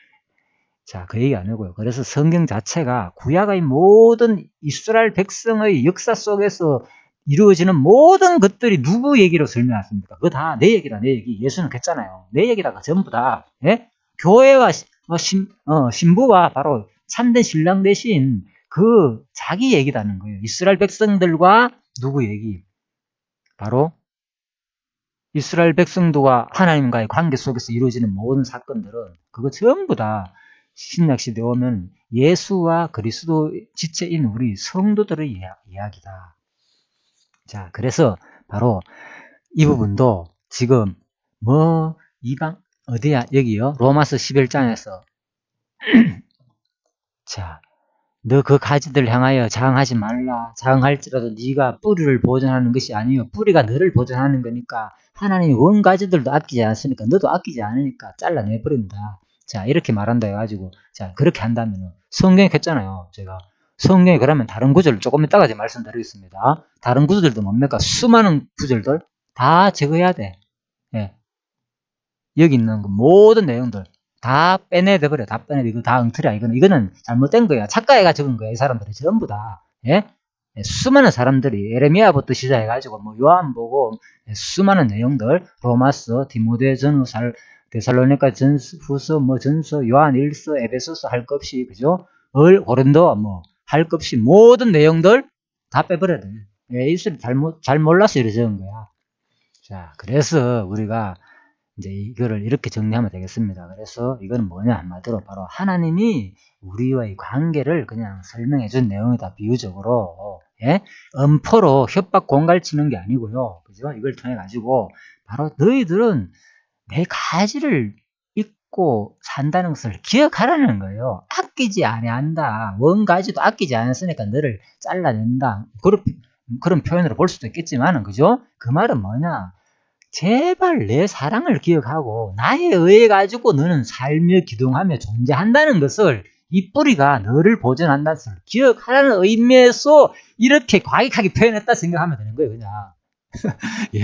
자, 그 얘기 아니고요. 그래서 성경 자체가 구약의 모든 이스라엘 백성의 역사 속에서 이루어지는 모든 것들이 누구 얘기로 설명했습니까? 그거 다 내 얘기다, 내 얘기. 예수는 그랬잖아요. 내 얘기다가 전부 다, 예? 교회와 신부가 바로 참된 신랑 대신 그 자기 얘기다는 거예요. 이스라엘 백성들과 누구 얘기? 바로 이스라엘 백성들과 하나님과의 관계 속에서 이루어지는 모든 사건들은 그거 전부 다 신약 시대에 오면 예수와 그리스도 지체인 우리 성도들의 이야기다. 자, 그래서 바로 이 부분도 지금 이방 어디야? 여기요. 로마서 11장에서 자, 너 그 가지들 향하여 자응하지 말라. 자응할지라도 네가 뿌리를 보존하는 것이 아니요 뿌리가 너를 보존하는 거니까 하나님이 원 가지들도 아끼지 않으니까 너도 아끼지 않으니까 잘라내버린다. 자, 이렇게 말한다 해가지고 자, 그렇게 한다면 성경에 했잖아요. 제가 성경에 그러면 다른 구절을 조금 이따가 말씀드리겠습니다. 다른 구절들도 뭡니까? 수많은 구절들 다 적어야 돼. 예. 여기 있는 모든 내용들 다 빼내버려. 다 빼내. 이거 다 엉터리야. 이거는 잘못된 거야. 착각해가 적은 거야. 이 사람들이 전부 다. 예? 수많은 사람들이 에레미야부터 시작해가지고 요한복음 수많은 내용들 로마서, 디모데전서, 데살로니가 후서, 전서, 요한 일서, 에베소서 할 것 없이 그죠? 고린도 할 것 없이 모든 내용들 다 빼버려야 돼. 이슬이 잘 몰라서 이래 적은 거야. 자, 그래서 우리가 이제 이거를 이렇게 정리하면 되겠습니다. 그래서 이거는 뭐냐 한마디로 바로 하나님이 우리와의 관계를 그냥 설명해 준 내용이다. 비유적으로. 예? 엄포로 협박 공갈 치는 게 아니고요. 그죠? 이걸 통해 가지고 바로 너희들은 내 가지를 갖고 산다는 것을 기억하라는 거예요. 아끼지 아니한다. 원가지도 아끼지 않았으니까 너를 잘라낸다. 그런 표현으로 볼 수도 있겠지만은, 그죠? 그 말은 뭐냐? 제발 내 사랑을 기억하고 나에 의해 가지고 너는 살며 기동하며 존재한다는 것을, 이 뿌리가 너를 보존한다는 것을 기억하라는 의미에서 이렇게 과격하게 표현했다 생각하면 되는 거예요, 그냥. 예.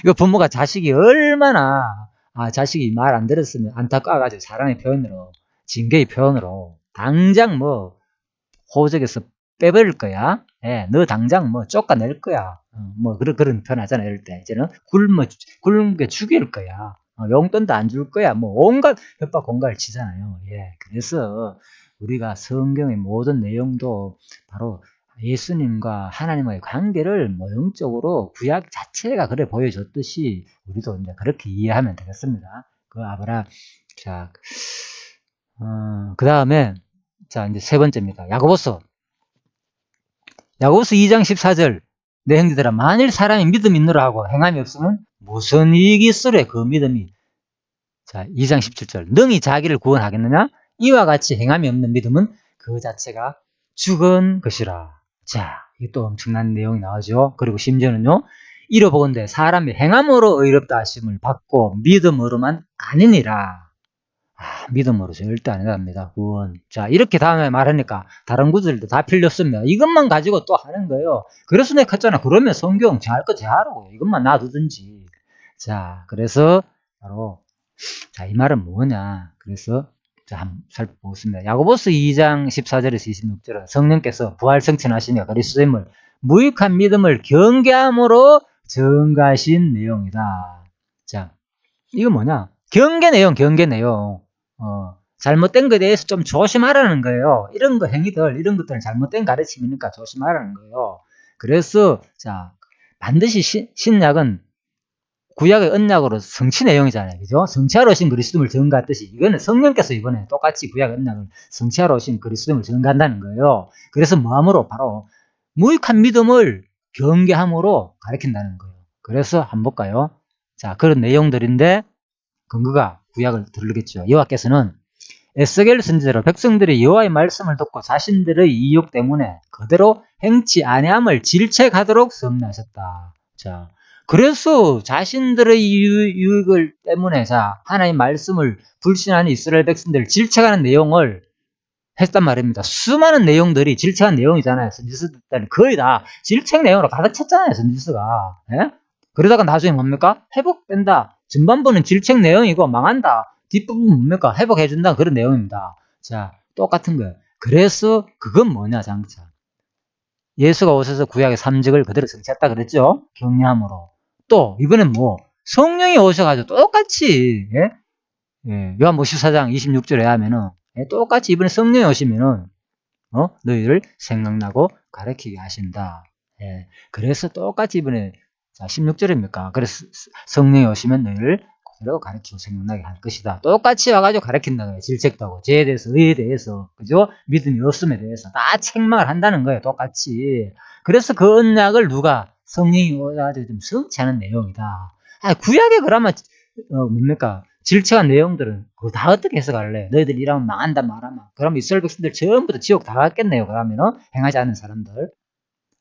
이거 부모가 자식이 얼마나, 자식이 말 안 들었으면 안타까워가지고 사랑의 표현으로, 징계의 표현으로, 당장 뭐, 호적에서 빼버릴 거야. 예, 너 당장 뭐 쫓아낼 거야. 뭐 그런 표현 하잖아, 이럴 때. 이제는 굶게 죽일 거야. 용돈도 안 줄 거야. 뭐 온갖 협박 공갈을 치잖아요. 예, 그래서 우리가 성경의 모든 내용도 바로 예수님과 하나님과의 관계를 모형적으로 구약 자체가 그래 보여줬듯이 우리도 이제 그렇게 이해하면 되겠습니다. 그 아브라, 자, 그 다음에, 자, 이제 세 번째입니다. 야고보서 2장 14절. 내 형제들아, 만일 사람이 믿음이 있노라 하고 행함이 없으면 무슨 이익이 있으래, 그 믿음이. 자, 2장 17절. 능히 자기를 구원하겠느냐? 이와 같이 행함이 없는 믿음은 그 자체가 죽은 것이라. 자, 이것도 엄청난 내용이 나오죠. 그리고 심지어는요, 이로보건대 사람이 행함으로 의롭다 하심을 받고 믿음으로만 아니니라. 믿음으로 절대 안 해답니다. 구원. 자, 이렇게 다음에 말하니까 다른 구절도 다 필요 없습니다. 이것만 가지고 또 하는 거예요. 그래서 내가 했잖아. 그러면 성경 제할 거 제하라고. 이것만 놔두든지. 자, 그래서 바로, 자, 이 말은 뭐냐. 그래서 자, 한번 살펴보겠습니다. 야고보서 2장 14절에서 26절은 성령께서 부활 성천하시며 그리스도임을 무익한 믿음을 경계함으로 증가하신 내용이다. 자, 이거 뭐냐? 경계 내용. 잘못된 것에 대해서 좀 조심하라는 거예요. 이런 이런 것들은 잘못된 가르침이니까 조심하라는 거예요. 그래서, 자, 반드시 신약은 구약의 언약으로 성취 내용이잖아요. 그죠? 성취하러 오신 그리스도를 증거했듯이, 이거는 성령께서 이번에 똑같이 구약의 언약을 성취하러 오신 그리스도를 증거한다는 거예요. 그래서 뭐함으로? 바로 무익한 믿음을 경계함으로 가르친다는 거예요. 그래서 한번 볼까요? 자, 그런 내용들인데, 근거가 구약을 들르겠죠. 여호와께서는 에스겔 선지자로 백성들이 여호와의 말씀을 듣고 자신들의 이욕 때문에 그대로 행치 아니함을 질책하도록 섭리하셨다. 자, 그래서 자신들의 유익을 때문에, 자, 하나님의 말씀을 불신하는 이스라엘 백성들을 질책하는 내용을 했단 말입니다. 수많은 내용들이 질책한 내용이잖아요. 선지서들 거의 다 질책 내용으로 가득 찼잖아요, 선지서가. 예? 그러다가 나중에 뭡니까? 회복된다. 전반부는 질책 내용이고 망한다. 뒷부분 뭡니까? 회복해준다. 그런 내용입니다. 자, 똑같은 거예요. 그래서 그건 뭐냐, 장차. 예수가 오셔서 구약의 삼직을 그대로 성취했다 그랬죠? 격려함으로. 또 이번엔 뭐 성령이 오셔가지고 똑같이, 예? 요한복음 14장 26절에 하면은, 똑같이 이번에 성령이 오시면은, 너희를 생각나고 가르치게 하신다. 예, 그래서 똑같이 이번에, 자, 16절입니까? 그래서 성령이 오시면 너희를 그대로 가르치고 생각나게 할 것이다. 똑같이 와가지고 가르친다는 거예요. 질책도 하고, 죄에 대해서, 의에 대해서, 그죠? 믿음이 없음에 대해서 다 책망을 한다는 거예요. 똑같이. 그래서 그 언약을 누가? 성령이 오셔가지고 좀 성취하는 내용이다. 구약에 그러면, 뭡니까? 질책한 내용들은 그거 다 어떻게 해석할래? 너희들 이러면 망한다 말하면. 그럼 이스라엘 백성들 전부 다 지옥 다 갔겠네요. 그러면은 행하지 않는 사람들.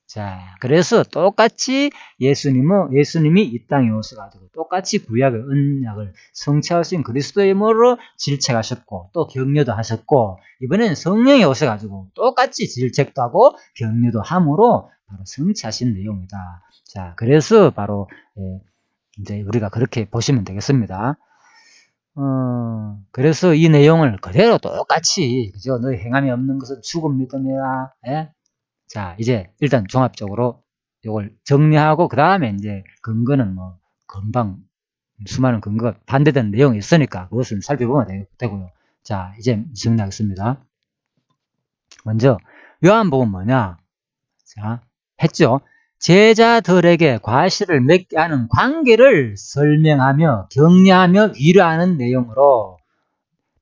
자, 그래서 똑같이 예수님이 이 땅에 오셔가지고 똑같이 구약의 언약을 성취하신 그리스도의 이름으로 질책하셨고 또 격려도 하셨고, 이번에는 성령이 오셔가지고 똑같이 질책도 하고 격려도 함으로 바로 성취하신 내용이다. 자, 그래서 바로 이제 우리가 그렇게 보시면 되겠습니다. 그래서 이 내용을 그대로 똑같이, 그죠? 너희 행함이 없는 것은 죽은 믿음이라. 예? 자, 이제 일단 종합적으로 이걸 정리하고 그 다음에 이제 근거는 뭐 금방 수많은 근거가 반대되는 내용이 있으니까 그것은 살펴보면 되고요. 자, 이제 정리하겠습니다. 먼저 요한복음 뭐냐? 자, 했죠. 제자들에게 과실을 맺게 하는 관계를 설명하며 격려하며 위로하는 내용으로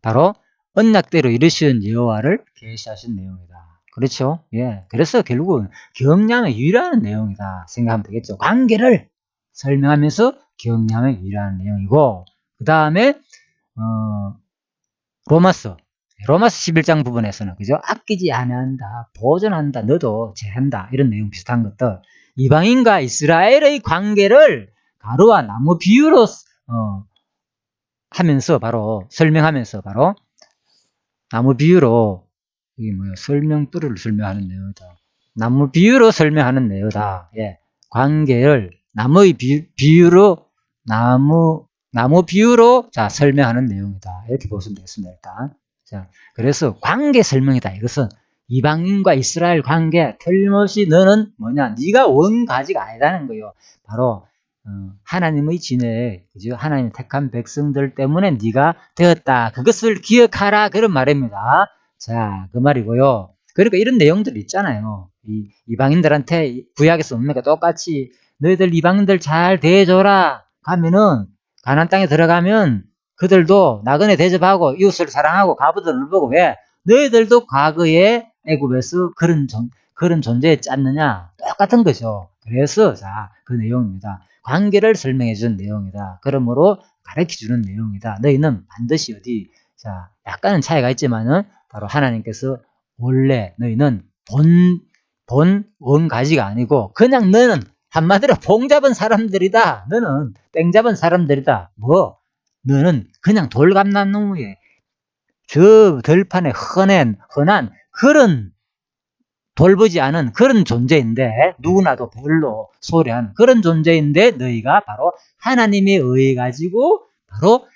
바로 언약대로 이루시는 여호와를 계시하신 내용이다. 그렇죠? 예. 그래서 결국은 격려하며 위로하는 내용이다 생각하면 되겠죠. 관계를 설명하면서 격려하며 위로하는 내용이고, 그 다음에 로마서 11장 부분에서는 그죠? 아끼지 아니한다, 보존한다, 너도 제한다 이런 내용 비슷한 것들 이방인과 이스라엘의 관계를 가루와 나무 비유로 하면서 바로 설명하면서 바로 나무 비유로 이게 뭐야 설명도를 설명하는 내용이다. 나무 비유로 설명하는 내용이다. 예, 관계를 나무의 비유로 나무 비유로 자 설명하는 내용이다. 이렇게 보시면 되겠습니다. 일단 자 그래서 관계 설명이다. 이것은 이방인과 이스라엘 관계 틀림없이 너는 뭐냐 네가 원가지가 아니라는 거요. 바로 하나님의 진에 그죠? 하나님 택한 백성들 때문에 네가 되었다. 그것을 기억하라 그런 말입니다. 자, 그 말이고요. 그러니까 이런 내용들 있잖아요. 이방인들한테 구약에서 뭡니까? 똑같이 너희들 이방인들 잘 대해줘라. 가면은 가나안 땅에 들어가면 그들도 나그네 대접하고 이웃을 사랑하고 가부들을 보고 왜 너희들도 과거에 애굽에서 그런 존재였지 않느냐? 똑같은 거죠. 그래서 자, 그 내용입니다. 관계를 설명해 주는 내용이다. 그러므로 가르쳐 주는 내용이다. 너희는 반드시 어디 자, 약간은 차이가 있지만은 바로 하나님께서 원래 너희는 본 원가지가 아니고 그냥 너는 한마디로 봉 잡은 사람들이다. 너는 땡 잡은 사람들이다. 뭐 너는 그냥 돌감나무에 저 들판에 흔한 그런 돌보지 않은 그런 존재인데 누구나도 별로 소리한 그런 존재인데 너희가 바로 하나님의 의해 가지고 바로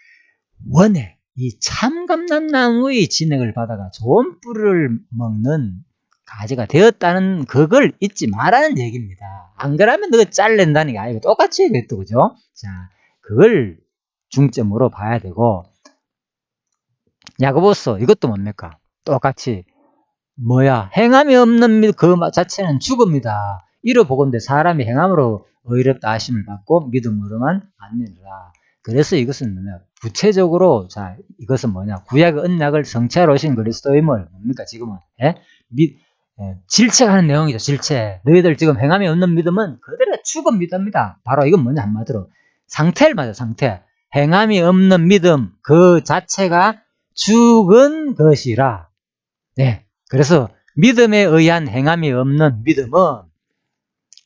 원에 이 참감람나무의 진액을 받아가 좋은 뿔을 먹는 가지가 되었다는 그걸 잊지 말라는 얘기입니다. 안 그러면 너 잘린다는 게 아니고 똑같이 얘기했죠. 그죠? 자, 그걸 중점으로 봐야 되고 야고보서 이것도 뭡니까? 똑같이 뭐야 행함이 없는 그 자체는 죽음이다. 이로 보건대 사람이 행함으로 의롭다 하심을 받고 믿음으로만 안느니라. 그래서 이것은 뭐냐 구체적으로 자 이것은 뭐냐 구약 언약을 성취하러 오신 그리스도임을 뭡니까 지금은 질책하는 내용이죠. 질책. 너희들 지금 행함이 없는 믿음은 그대로 죽은 믿음이다. 바로 이건 뭐냐 한마디로 상태를 말이야 상태. 행함이 없는 믿음 그 자체가 죽은 것이라. 네. 그래서 믿음에 의한 행함이 없는 믿음은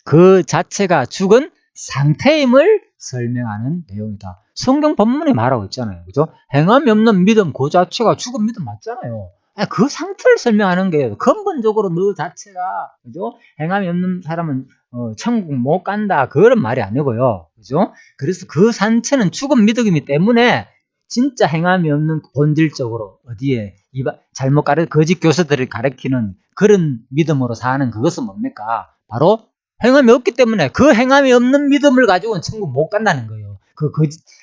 그 자체가 죽은 상태임을 설명하는 내용이다. 성경 본문에 말하고 있잖아요. 그죠? 행함이 없는 믿음 그 자체가 죽은 믿음 맞잖아요. 그 상태를 설명하는 게 근본적으로 너 자체가 그죠? 행함이 없는 사람은 천국 못 간다 그런 말이 아니고요. 그죠? 그래서 그 상태는 죽은 믿음이기 때문에 진짜 행함이 없는 본질적으로 어디에 잘못 거짓 교사들을 가리키는 그런 믿음으로 사는 그것은 뭡니까? 바로 행함이 없기 때문에 그 행함이 없는 믿음을 가지고는 천국 못 간다는 거예요. 그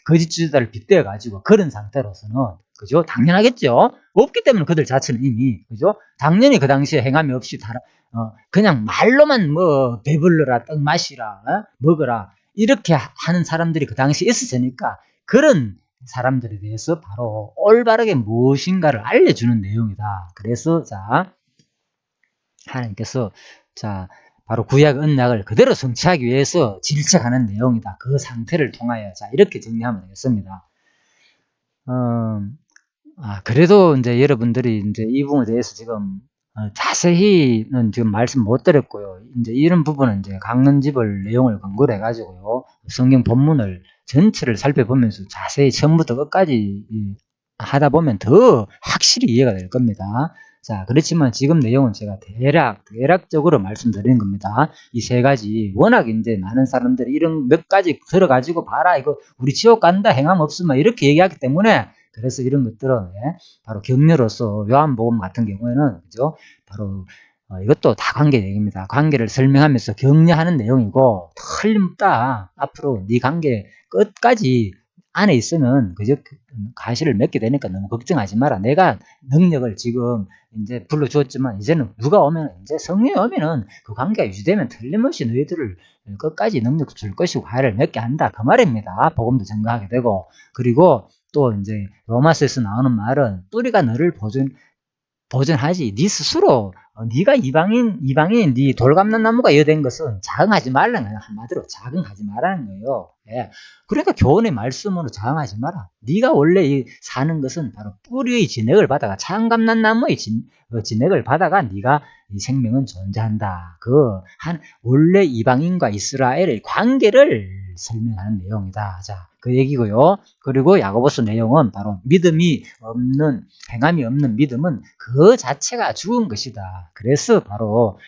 거짓 주자를 빗대어 가지고 그런 상태로서는 그죠? 당연하겠죠. 없기 때문에 그들 자체는 이미 그죠? 당연히 그 당시에 행함이 없이 그냥 말로만 뭐 배불러라 떡 마시라 먹어라 이렇게 하는 사람들이 그 당시에 있었으니까 그런 사람들에 대해서 바로 올바르게 무엇인가를 알려주는 내용이다. 그래서 자 하나님께서 자 바로 구약 언약을 그대로 성취하기 위해서 질책하는 내용이다. 그 상태를 통하여 자 이렇게 정리하면 되겠습니다. 그래도 이제 여러분들이 이제 이 부분에 대해서 지금 자세히는 지금 말씀 못 드렸고요. 이제 이런 부분은 이제 강론집을 내용을 근거로 해가지고요. 성경 본문을 전체를 살펴보면서 자세히 처음부터 끝까지 하다 보면 더 확실히 이해가 될 겁니다. 자, 그렇지만 지금 내용은 제가 대략적으로 말씀드리는 겁니다. 이 세 가지. 워낙 이제 많은 사람들이 이런 몇 가지 들어가지고 봐라, 이거 우리 지옥 간다, 행함 없으면 이렇게 얘기하기 때문에 그래서 이런 것들은 바로 격려로서 요한복음 같은 경우에는 그죠? 바로 이것도 다 관계 얘기입니다. 관계를 설명하면서 격려하는 내용이고 틀림없다. 앞으로 네 관계 끝까지 안에 있으면 그저 가시를 맺게 되니까 너무 걱정하지 마라. 내가 능력을 지금 이제 불러주었지만 이제는 누가 오면 이제 성령이 오면은 그 관계가 유지되면 틀림없이 너희들을 끝까지 능력 줄 것이고 가해를 맺게 한다. 그 말입니다. 복음도 증거하게 되고 그리고 또 이제 로마서에서 나오는 말은 뿌리가 너를 보존 보존하지. 네 스스로 네가 이방인 네 돌감는 나무가 여된 것은 자응하지 말라는 거예요. 한마디로 자응하지 말라는 거예요. 예. 그러니까 교훈의 말씀으로 자응하지 마라. 네가 원래 사는 것은 바로 뿌리의 진액을 받아가 자응감난 나무의 진액을 받아가 네가 이 생명은 존재한다. 원래 이방인과 이스라엘의 관계를 설명하는 내용이다. 자, 그 얘기고요. 그리고 야고보서 내용은 바로 행함이 없는 믿음은 그 자체가 죽은 것이다. 그래서 바로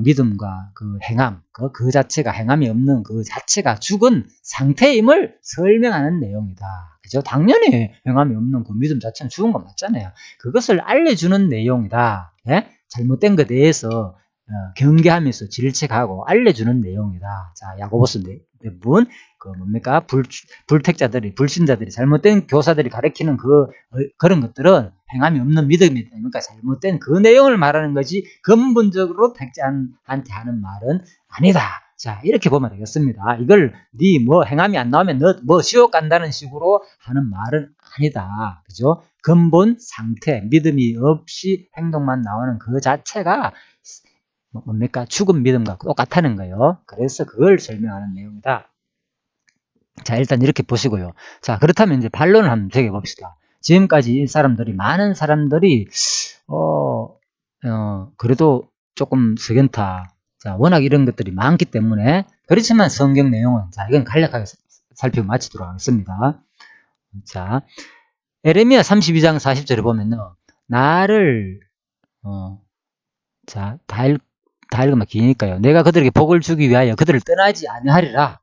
믿음과 그 행함, 그 자체가 행함이 없는 그 자체가 죽은 상태임을 설명하는 내용이다. 그죠? 당연히 행함이 없는 그 믿음 자체는 죽은 거 맞잖아요. 그것을 알려주는 내용이다. 예? 잘못된 것에 대해서 경계하면서 질책하고 알려주는 내용이다. 자, 야고보서 대부분 뭡니까? 불택자들이, 불신자들이, 잘못된 교사들이 가르치는 그런 것들은 행함이 없는 믿음이 되니까 잘못된 그 내용을 말하는 거지 근본적으로 택자한테 하는 말은 아니다. 자, 이렇게 보면 되겠습니다. 이걸 행함이 안 나오면 너 지옥 간다는 식으로 하는 말은 아니다. 그죠? 근본 상태, 믿음이 없이 행동만 나오는 그 자체가 뭡니까? 죽은 믿음과 똑같다는 거예요. 그래서 그걸 설명하는 내용이다. 자, 일단 이렇게 보시고요. 자, 그렇다면 이제 반론을 한번 제기해봅시다. 지금까지 많은 사람들이, 그래도 조금 석연타. 자, 워낙 이런 것들이 많기 때문에, 그렇지만 성경 내용은, 자, 이건 간략하게 살펴 마치도록 하겠습니다. 자, 에레미야 32장 40절에 보면은, 나를, 자, 다 읽으면 기니까요. 내가 그들에게 복을 주기 위하여 그들을 떠나지 아니하리라.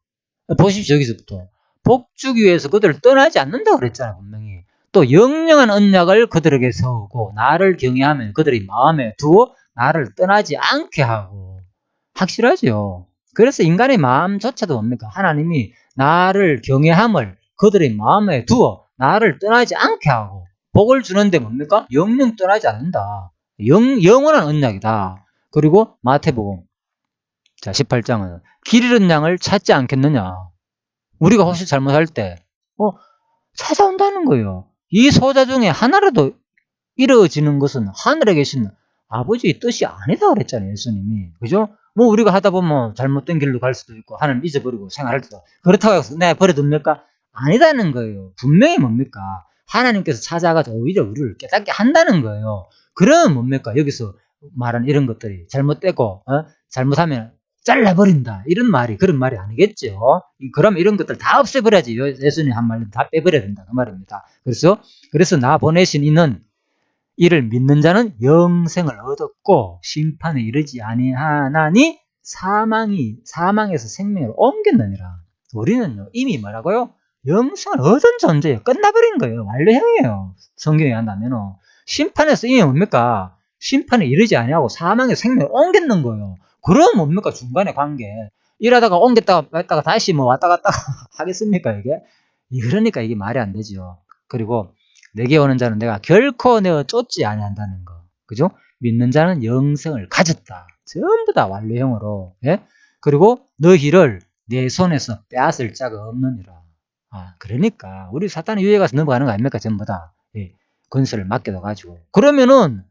보십시오, 여기서부터. 복 주기 위해서 그들을 떠나지 않는다고 그랬잖아요, 분명히. 또 영영한 언약을 그들에게 세우고 나를 경외하면 그들의 마음에 두어 나를 떠나지 않게 하고. 확실하죠. 그래서 인간의 마음조차도 뭡니까? 하나님이 나를 경외함을 그들의 마음에 두어 나를 떠나지 않게 하고 복을 주는데 뭡니까? 영영 떠나지 않는다. 영원한 언약이다. 그리고 마태복음 자 18장은 길 잃은 양을 찾지 않겠느냐. 우리가 혹시 잘못할 때 찾아온다는 거예요. 이 소자 중에 하나라도 이루어지는 것은 하늘에 계신 아버지의 뜻이 아니다 그랬잖아요. 예수님이. 그죠? 뭐 우리가 하다 보면 잘못된 길로 갈 수도 있고 하나님 잊어버리고 생활할 수도 그렇다고 해서 내가 버려둡니까? 아니다는 거예요. 분명히 뭡니까? 하나님께서 찾아가서 오히려 우리를 깨닫게 한다는 거예요. 그러면 뭡니까? 여기서 말한 이런 것들이 잘못되고 잘못하면 잘라버린다. 그런 말이 아니겠죠. 그럼 이런 것들 다 없애버려야지. 예수님 한 말은 다 빼버려야 된다. 그 말입니다. 그래서 나 보내신 이는 이를 믿는 자는 영생을 얻었고 심판에 이르지 아니하나니 사망에서 생명을 옮겼느니라. 우리는요 이미 뭐라고요? 영생을 얻은 존재예요. 끝나버린 거예요. 완료형이에요. 성경에 한다면 심판에서 이미 뭡니까? 심판에 이르지 아니하고 사망에서 생명을 옮겼는 거예요. 그럼 뭡니까? 중간의 관계. 일하다가 옮겼다가 왔다가 다시 왔다 갔다 하겠습니까 이게? 그러니까 이게 말이 안 되죠. 그리고 내게 오는 자는 내가 결코 내어 쫓지 아니한다는 거. 그죠? 믿는 자는 영생을 가졌다. 전부 다 완료형으로. 예? 그리고 너희를 내 손에서 빼앗을 자가 없느니라. 그러니까 우리 사탄의 유해 가서 넘어가는 거 아닙니까? 전부 다. 예. 권세를 맡겨둬 가지고. 그러면은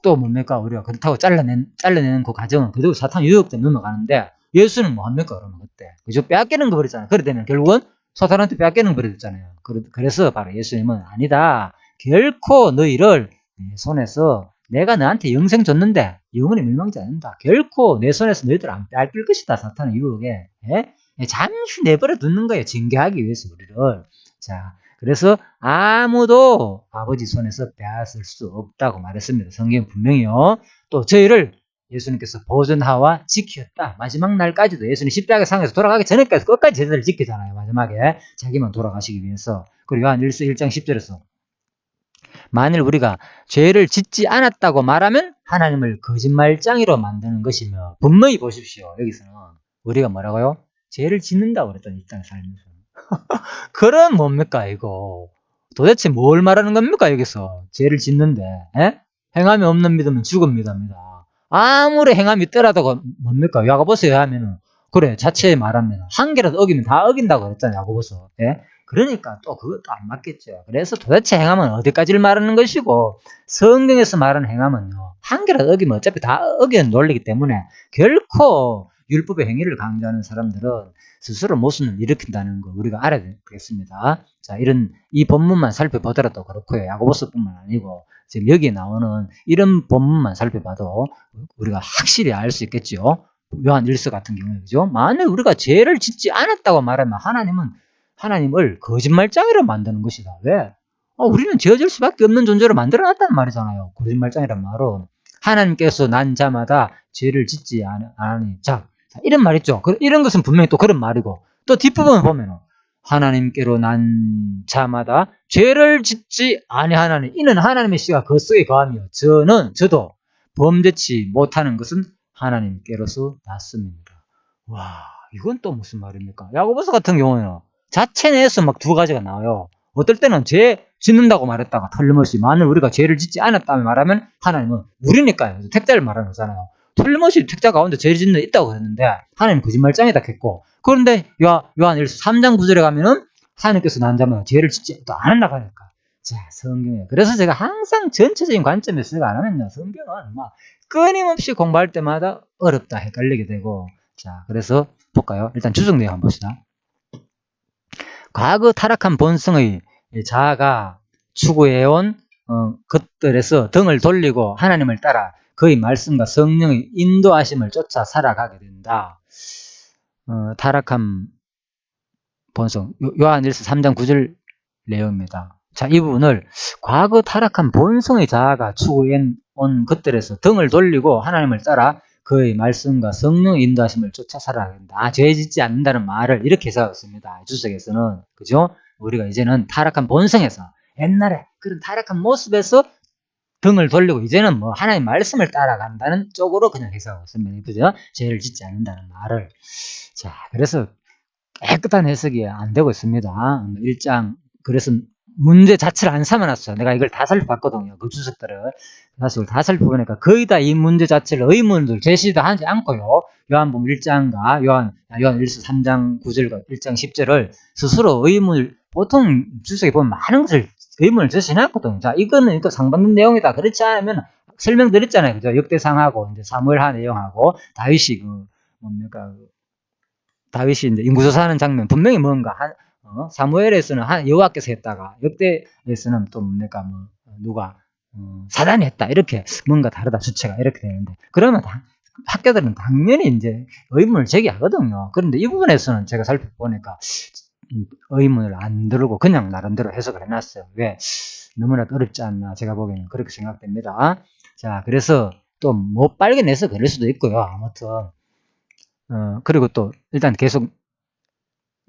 또 뭡니까? 우리가 그렇다고 잘라내는 그 과정은 그대로 사탄 유혹 때문에 넘어가는데 예수는 뭐 합니까? 그러면 그때. 그죠? 빼앗기는 거 버렸잖아요. 그래 되면 결국은 사탄한테 빼앗기는 거 버렸잖아요. 그래서 바로 예수님은 아니다. 결코 너희를 내 손에서 내가 너한테 영생 줬는데 영원히 멸망하지 않는다. 결코 내 손에서 너희들 안 빼앗길 것이다. 사탄의 유혹에. 잠시 내버려 두는 거예요. 징계하기 위해서 우리를. 자, 그래서 아무도 아버지 손에서 빼앗을 수 없다고 말했습니다. 성경 분명히요. 또 저희를 예수님께서 보존하와 지켰다. 마지막 날까지도 예수님 십자가 상에서 돌아가기 전에까지 끝까지 제자를 지키잖아요. 마지막에 자기만 돌아가시기 위해서. 그리고 요한 1장 10절에서 만일 우리가 죄를 짓지 않았다고 말하면 하나님을 거짓말장이로 만드는 것이며 분명히 보십시오. 여기서는 우리가 뭐라고요? 죄를 짓는다고 그랬더니 이 땅에 살면서. 그럼 뭡니까 이거? 도대체 뭘 말하는 겁니까 여기서? 죄를 짓는데 행함이 없는 믿음은 죽은 믿음이다. 아무리 행함이 있더라도 뭡니까? 야고보서에 하면은 그래 자체에 말하면 한 개라도 어기면 다 어긴다고 그랬잖아요. 야고보서. 그러니까 또 그것도 안 맞겠죠. 그래서 도대체 행함은 어디까지를 말하는 것이고, 성경에서 말하는 행함은요, 한 개라도 어기면 어차피 다 어기는 논리이기 때문에 결코 율법의 행위를 강조하는 사람들은 스스로 모순을 일으킨다는 거 우리가 알아야 되겠습니다. 자, 이 본문만 살펴보더라도 그렇고요. 야고보서뿐만 아니고 지금 여기에 나오는 이런 본문만 살펴봐도 우리가 확실히 알 수 있겠죠. 요한 1서 같은 경우에, 그죠? 만약 우리가 죄를 짓지 않았다고 말하면 하나님을 거짓말장이로 만드는 것이다. 왜? 우리는 죄질 수밖에 없는 존재로 만들어놨다는 말이잖아요. 거짓말장이란 말은 하나님께서 난 자마다 죄를 짓지 않으니. 자, 이런 말 있죠. 이런 것은 분명히 또 그런 말이고, 또 뒷부분을 보면은 하나님께로 난 자마다 죄를 짓지 아니하나니 이는 하나님의 씨가 그 속에 거하며 저도 범죄치 못하는 것은 하나님께로서 났습니다. 와, 이건 또 무슨 말입니까? 야고보서 같은 경우는 자체 내에서 막 두 가지가 나와요. 어떨 때는 죄 짓는다고 말했다가 틀림없이, 만일 우리가 죄를 짓지 않았다면 말하면 하나님은 우리니까요. 택자를 말하는 거잖아요. 틀림없이 택자 가운데 죄 짓는 데 있다고 했는데 하나님 거짓말장이다 했고, 그런데 요한 1서 3장 9절에 가면은 하나님께서 난 자마다 죄를 짓지 또 안 한다고 하니까. 자, 성경에. 그래서 제가 항상 전체적인 관점에서 생각 안 하면요, 성경은 막 끊임없이 공부할 때마다 어렵다, 헷갈리게 되고. 자, 그래서 볼까요? 일단 주석 내용 한번 봅시다. 과거 타락한 본성의 자아가 추구해온 것들에서 등을 돌리고 하나님을 따라 그의 말씀과 성령의 인도하심을 쫓아 살아가게 된다. 타락한 본성, 요한 1서 3장 9절 내용입니다. 자, 이 부분을 과거 타락한 본성의 자아가 추구해온 것들에서 등을 돌리고 하나님을 따라 그의 말씀과 성령의 인도하심을 쫓아 살아가야 된다. 죄 짓지 않는다는 말을 이렇게 해석하고 있습니다. 주석에서는. 그죠? 우리가 이제는 타락한 본성에서, 옛날에 그런 타락한 모습에서 등을 돌리고 이제는 뭐 하나님 말씀을 따라간다는 쪽으로 그냥 해석하고 있습니다. 그죠? 죄를 짓지 않는다는 말을. 자, 그래서 깨끗한 해석이 안 되고 있습니다. 1장, 그래서 문제 자체를 안 삼아놨어요. 내가 이걸 다 살펴봤거든요. 그 주석들을. 그래서 다 살펴보니까 거의 다 이 문제 자체를 의문을 제시도 하지 않고요. 요한복음 1장과 요한 1서 3장 9절과 1장 10절을 스스로 의문을, 보통 주석에 보면 많은 것을 의문을 제시해놨거든요. 자, 이거는 또 상반된 내용이다. 그렇지 않으면 설명드렸잖아요. 그죠? 역대상하고 이제 사무엘하 내용하고 다윗이 다윗이 이제 인구조사하는 장면, 분명히 뭔가 사무엘에서는 여호와께서 했다가 역대에서는 또 누가 사단이 했다, 이렇게 뭔가 다르다, 주체가 이렇게 되는데, 그러면 학교들은 당연히 이제 의문을 제기하거든요. 그런데 이 부분에서는 제가 살펴보니까 의문을 안 들고 그냥 나름대로 해석을 해놨어요. 왜? 너무나 어렵지 않나, 제가 보기에는 그렇게 생각됩니다. 자, 그래서 또 못 발견해서 그럴 수도 있고요. 아무튼 그리고 또 일단 계속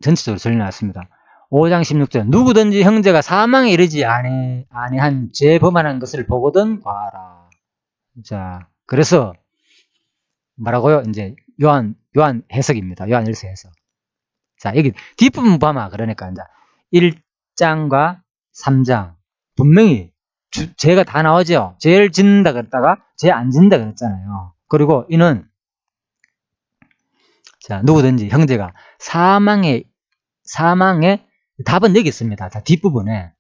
전체적으로 전해놨습니다. 5장 16절, 누구든지 형제가 사망에 이르지 아니한 죄 범하는 것을 보거든 과하라. 자, 그래서 뭐라고요? 이제 요한 해석입니다. 요한 1서 해석. 자, 여기 뒷부분 봐봐. 그러니까 이제 1장과 3장 분명히 죄가 다 나오죠. 죄를 짓는다 그랬다가 죄 안 짓는다 그랬잖아요. 그리고 이는, 자, 누구든지 형제가 사망에 답은 여기 있습니다. 자, 뒷부분에.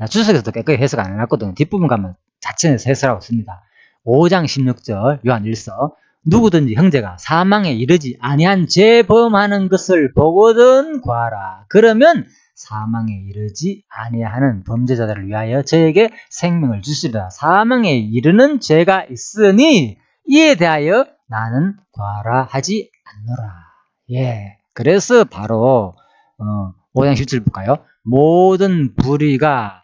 주석에서도 깨끗이 해석 안 해놨거든요. 뒷부분 가면 자체에서 해석하고 있습니다. 5장 16절 요한 1서, 누구든지 형제가 사망에 이르지 아니한 죄 범하는 것을 보거든 구하라. 그러면 사망에 이르지 아니하는 범죄자들을 위하여 저에게 생명을 주시리라. 사망에 이르는 죄가 있으니 이에 대하여 나는 구하라 하지 않노라. 예. 그래서 바로 5장 17절 볼까요? 모든 불의가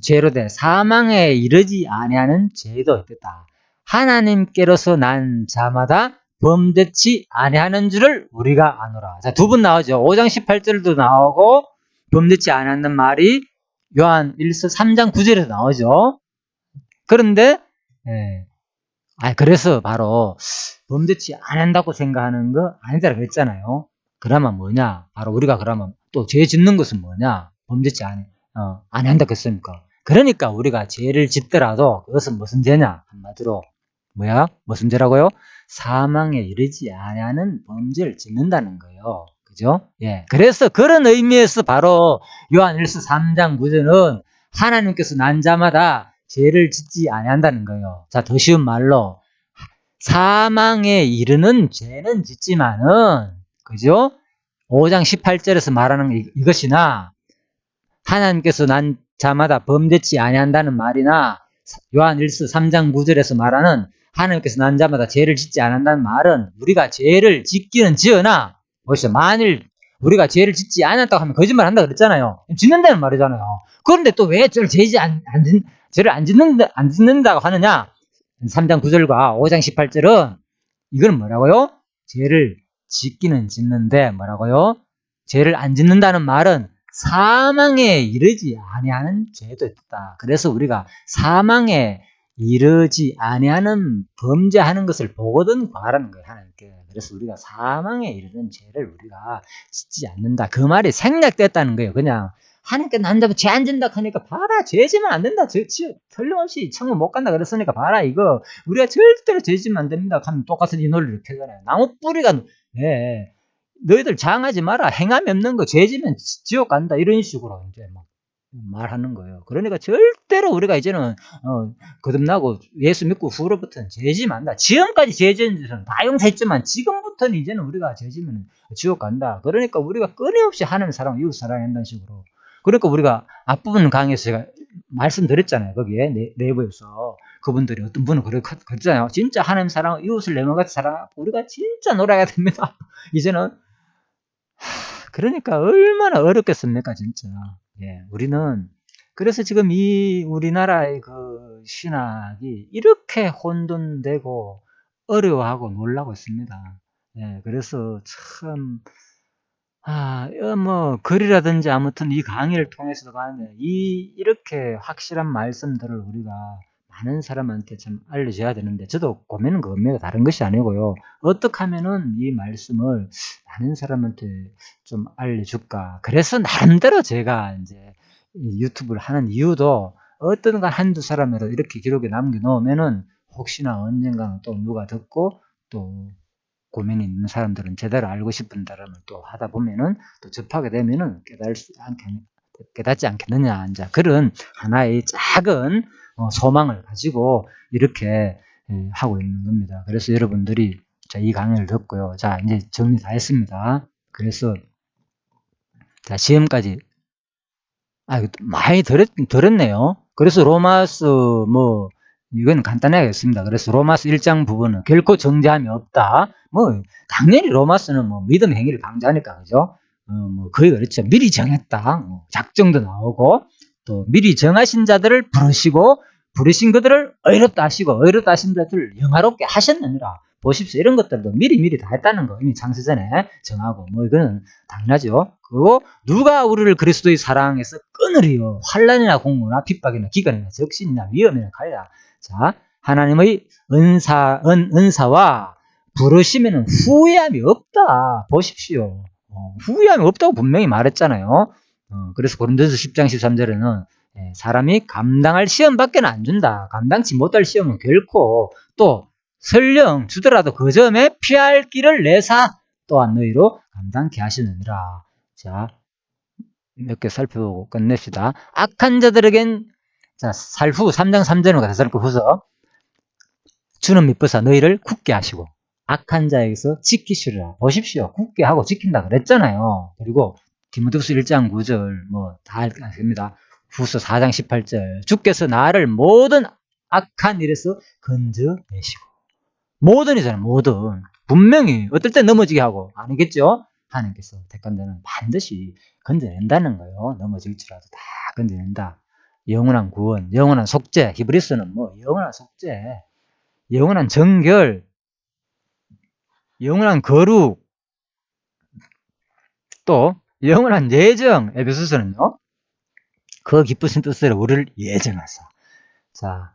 죄로 돼 사망에 이르지 아니하는 죄도 있겠다. 하나님께로서 난 자마다 범죄치 아니하는 줄을 우리가 아노라. 자, 두 번 나오죠. 5장 18절도 나오고 범죄치 아니하는 말이 요한 1서 3장 9절에서 나오죠. 그런데 그래서 바로 범죄치 안 한다고 생각하는 거 아니다 그랬잖아요. 그러면 뭐냐? 바로 우리가 그러면 또 죄 짓는 것은 뭐냐? 범죄치 안 한다 그랬으니까. 그러니까 우리가 죄를 짓더라도 그것은 무슨 죄냐? 한마디로 뭐야? 무슨 죄라고요? 사망에 이르지 아니하는 범죄를 짓는다는 거예요. 그죠? 예. 그래서 그런 의미에서 바로 요한 1서 3장 9절은 하나님께서 난 자마다 죄를 짓지 아니한다는 거예요. 자, 더 쉬운 말로 사망에 이르는 죄는 짓지만은, 그죠? 5장 18절에서 말하는 이것이나 하나님께서 난 자마다 범죄치 아니한다는 말이나 요한 1서 3장 9절에서 말하는 하나님께서 난 자마다 죄를 짓지 않는다는 말은 우리가 죄를 짓기는 지으나 보시죠. 만일 우리가 죄를 짓지 않았다고 하면 거짓말 한다 그랬잖아요. 짓는다는 말이잖아요. 그런데 또 왜 죄를 안 짓는다고 하느냐? 3장 9절과 5장 18절은 이건 뭐라고요? 죄를 짓기는 짓는데 뭐라고요? 죄를 안 짓는다는 말은 사망에 이르지 아니하는 죄도 있다. 그래서 우리가 사망에 이르지 아니하는 범죄하는 것을 보거든 과라는 거예요, 하나님께. 그래서 우리가 사망에 이르는 죄를 우리가 짓지 않는다. 그 말이 생략됐다는 거예요. 그냥 하나님께 난다고 죄 안 진다 하니까 봐라, 죄 지면 안 된다. 틀림없이 천국 못 간다 그랬으니까 봐라, 이거 우리가 절대로 죄 지면 안 됩니다 하면 똑같은 이 논리를 펴잖아요. 나무 뿌리가 왜 너희들 장하지 마라. 행함이 없는 거 죄지면 지옥 간다. 이런 식으로 이제 막 말하는 거예요. 그러니까 절대로 우리가 이제는 거듭나고 예수 믿고 후로부터는 죄지면 안 된다. 지금까지 죄지은 짓은 다 용서했지만 지금부터는 이제는 우리가 죄지면 지옥 간다. 그러니까 우리가 끊임없이 하나님 사랑, 이웃 사랑한다는 식으로. 그러니까 우리가 앞부분 강의에서 제가 말씀드렸잖아요. 거기에 내부에서 그분들이 어떤 분은 그랬잖아요. 진짜 하나님 사랑, 이웃을 내 몸같이 사랑하고 우리가 진짜 놀아야 됩니다. 이제는 그러니까 얼마나 어렵겠습니까, 진짜. 예, 우리는 그래서 지금 이 우리나라의 그 신학이 이렇게 혼돈되고 어려워하고 놀라고 있습니다. 예, 그래서 참 뭐 글이라든지 아무튼 이 강의를 통해서도 간에 이렇게 확실한 말씀들을 우리가 많은 사람한테 좀 알려줘야 되는데 저도 고민은 그겁니다. 다른 것이 아니고요. 어떻게 하면은 이 말씀을 많은 사람한테 좀 알려줄까. 그래서 나름대로 제가 이제 유튜브를 하는 이유도 어떤가 한두 사람이라도 이렇게 기록에 남겨놓으면은 혹시나 언젠가는 또 누가 듣고 또 고민이 있는 사람들은 제대로 알고 싶은 사람을 또 하다 보면은 또 접하게 되면은 깨닫지 않겠느냐. 이제 그런 하나의 작은 소망을 가지고 이렇게 하고 있는 겁니다. 그래서 여러분들이 자, 이 강의를 듣고요. 자, 이제 정리 다 했습니다. 그래서 자, 지금까지 많이 들었네요. 그래서 로마서 뭐 이건 간단하게 했습니다. 그래서 로마서 1장 부분은 결코 정죄함이 없다. 뭐 당연히 로마서는 뭐 믿음 행위를 강조하니까 그죠? 뭐 거의 그렇죠. 미리 정했다. 작정도 나오고 또 미리 정하신 자들을 부르신 그들을 의롭다 하시고 의롭다 하신 자들을 영화롭게 하셨느니라. 보십시오. 이런 것들도 미리 다 했다는 거 이미 창세전에 정하고 뭐 이거는 당연하죠. 그리고 누가 우리를 그리스도의 사랑에서 끊으리요. 환난이나 공고나 핍박이나 기근이나 적신이나 위험이나 가리라. 자, 하나님의 은사와 부르시면 후회함이 없다. 보십시오. 후회함이 없다고 분명히 말했잖아요. 그래서 고린도서 10장 13절에는 사람이 감당할 시험밖에는 안 준다. 감당치 못할 시험은 결코 또 설령 주더라도 그 점에 피할 길을 내사 또한 너희로 감당케 하시느니라. 자, 몇 개 살펴보고 끝냅시다. 악한 자들에겐 자, 살후 3장 3절은 데살로니가 후서 주는 미쁘사 너희를 굳게 하시고 악한 자에게서 지키시리라. 보십시오. 굳게 하고 지킨다 그랬잖아요. 그리고 디모데후서 1장 9절 뭐 다 알겠습니다. 후서 4장 18절 주께서 나를 모든 악한 일에서 건져내시고 모든이잖아요. 모든. 분명히 어떨 때 넘어지게 하고 아니겠죠? 하나님께서 택한 자는 반드시 건져낸다는 거예요. 넘어질지라도 다 건져낸다. 영원한 구원, 영원한 속죄. 히브리서는 뭐 영원한 속죄, 영원한 정결, 영원한 거룩, 또 영원한 예정. 에베소서는요. 그 기쁘신 뜻으로 우리를 예정하사. 자,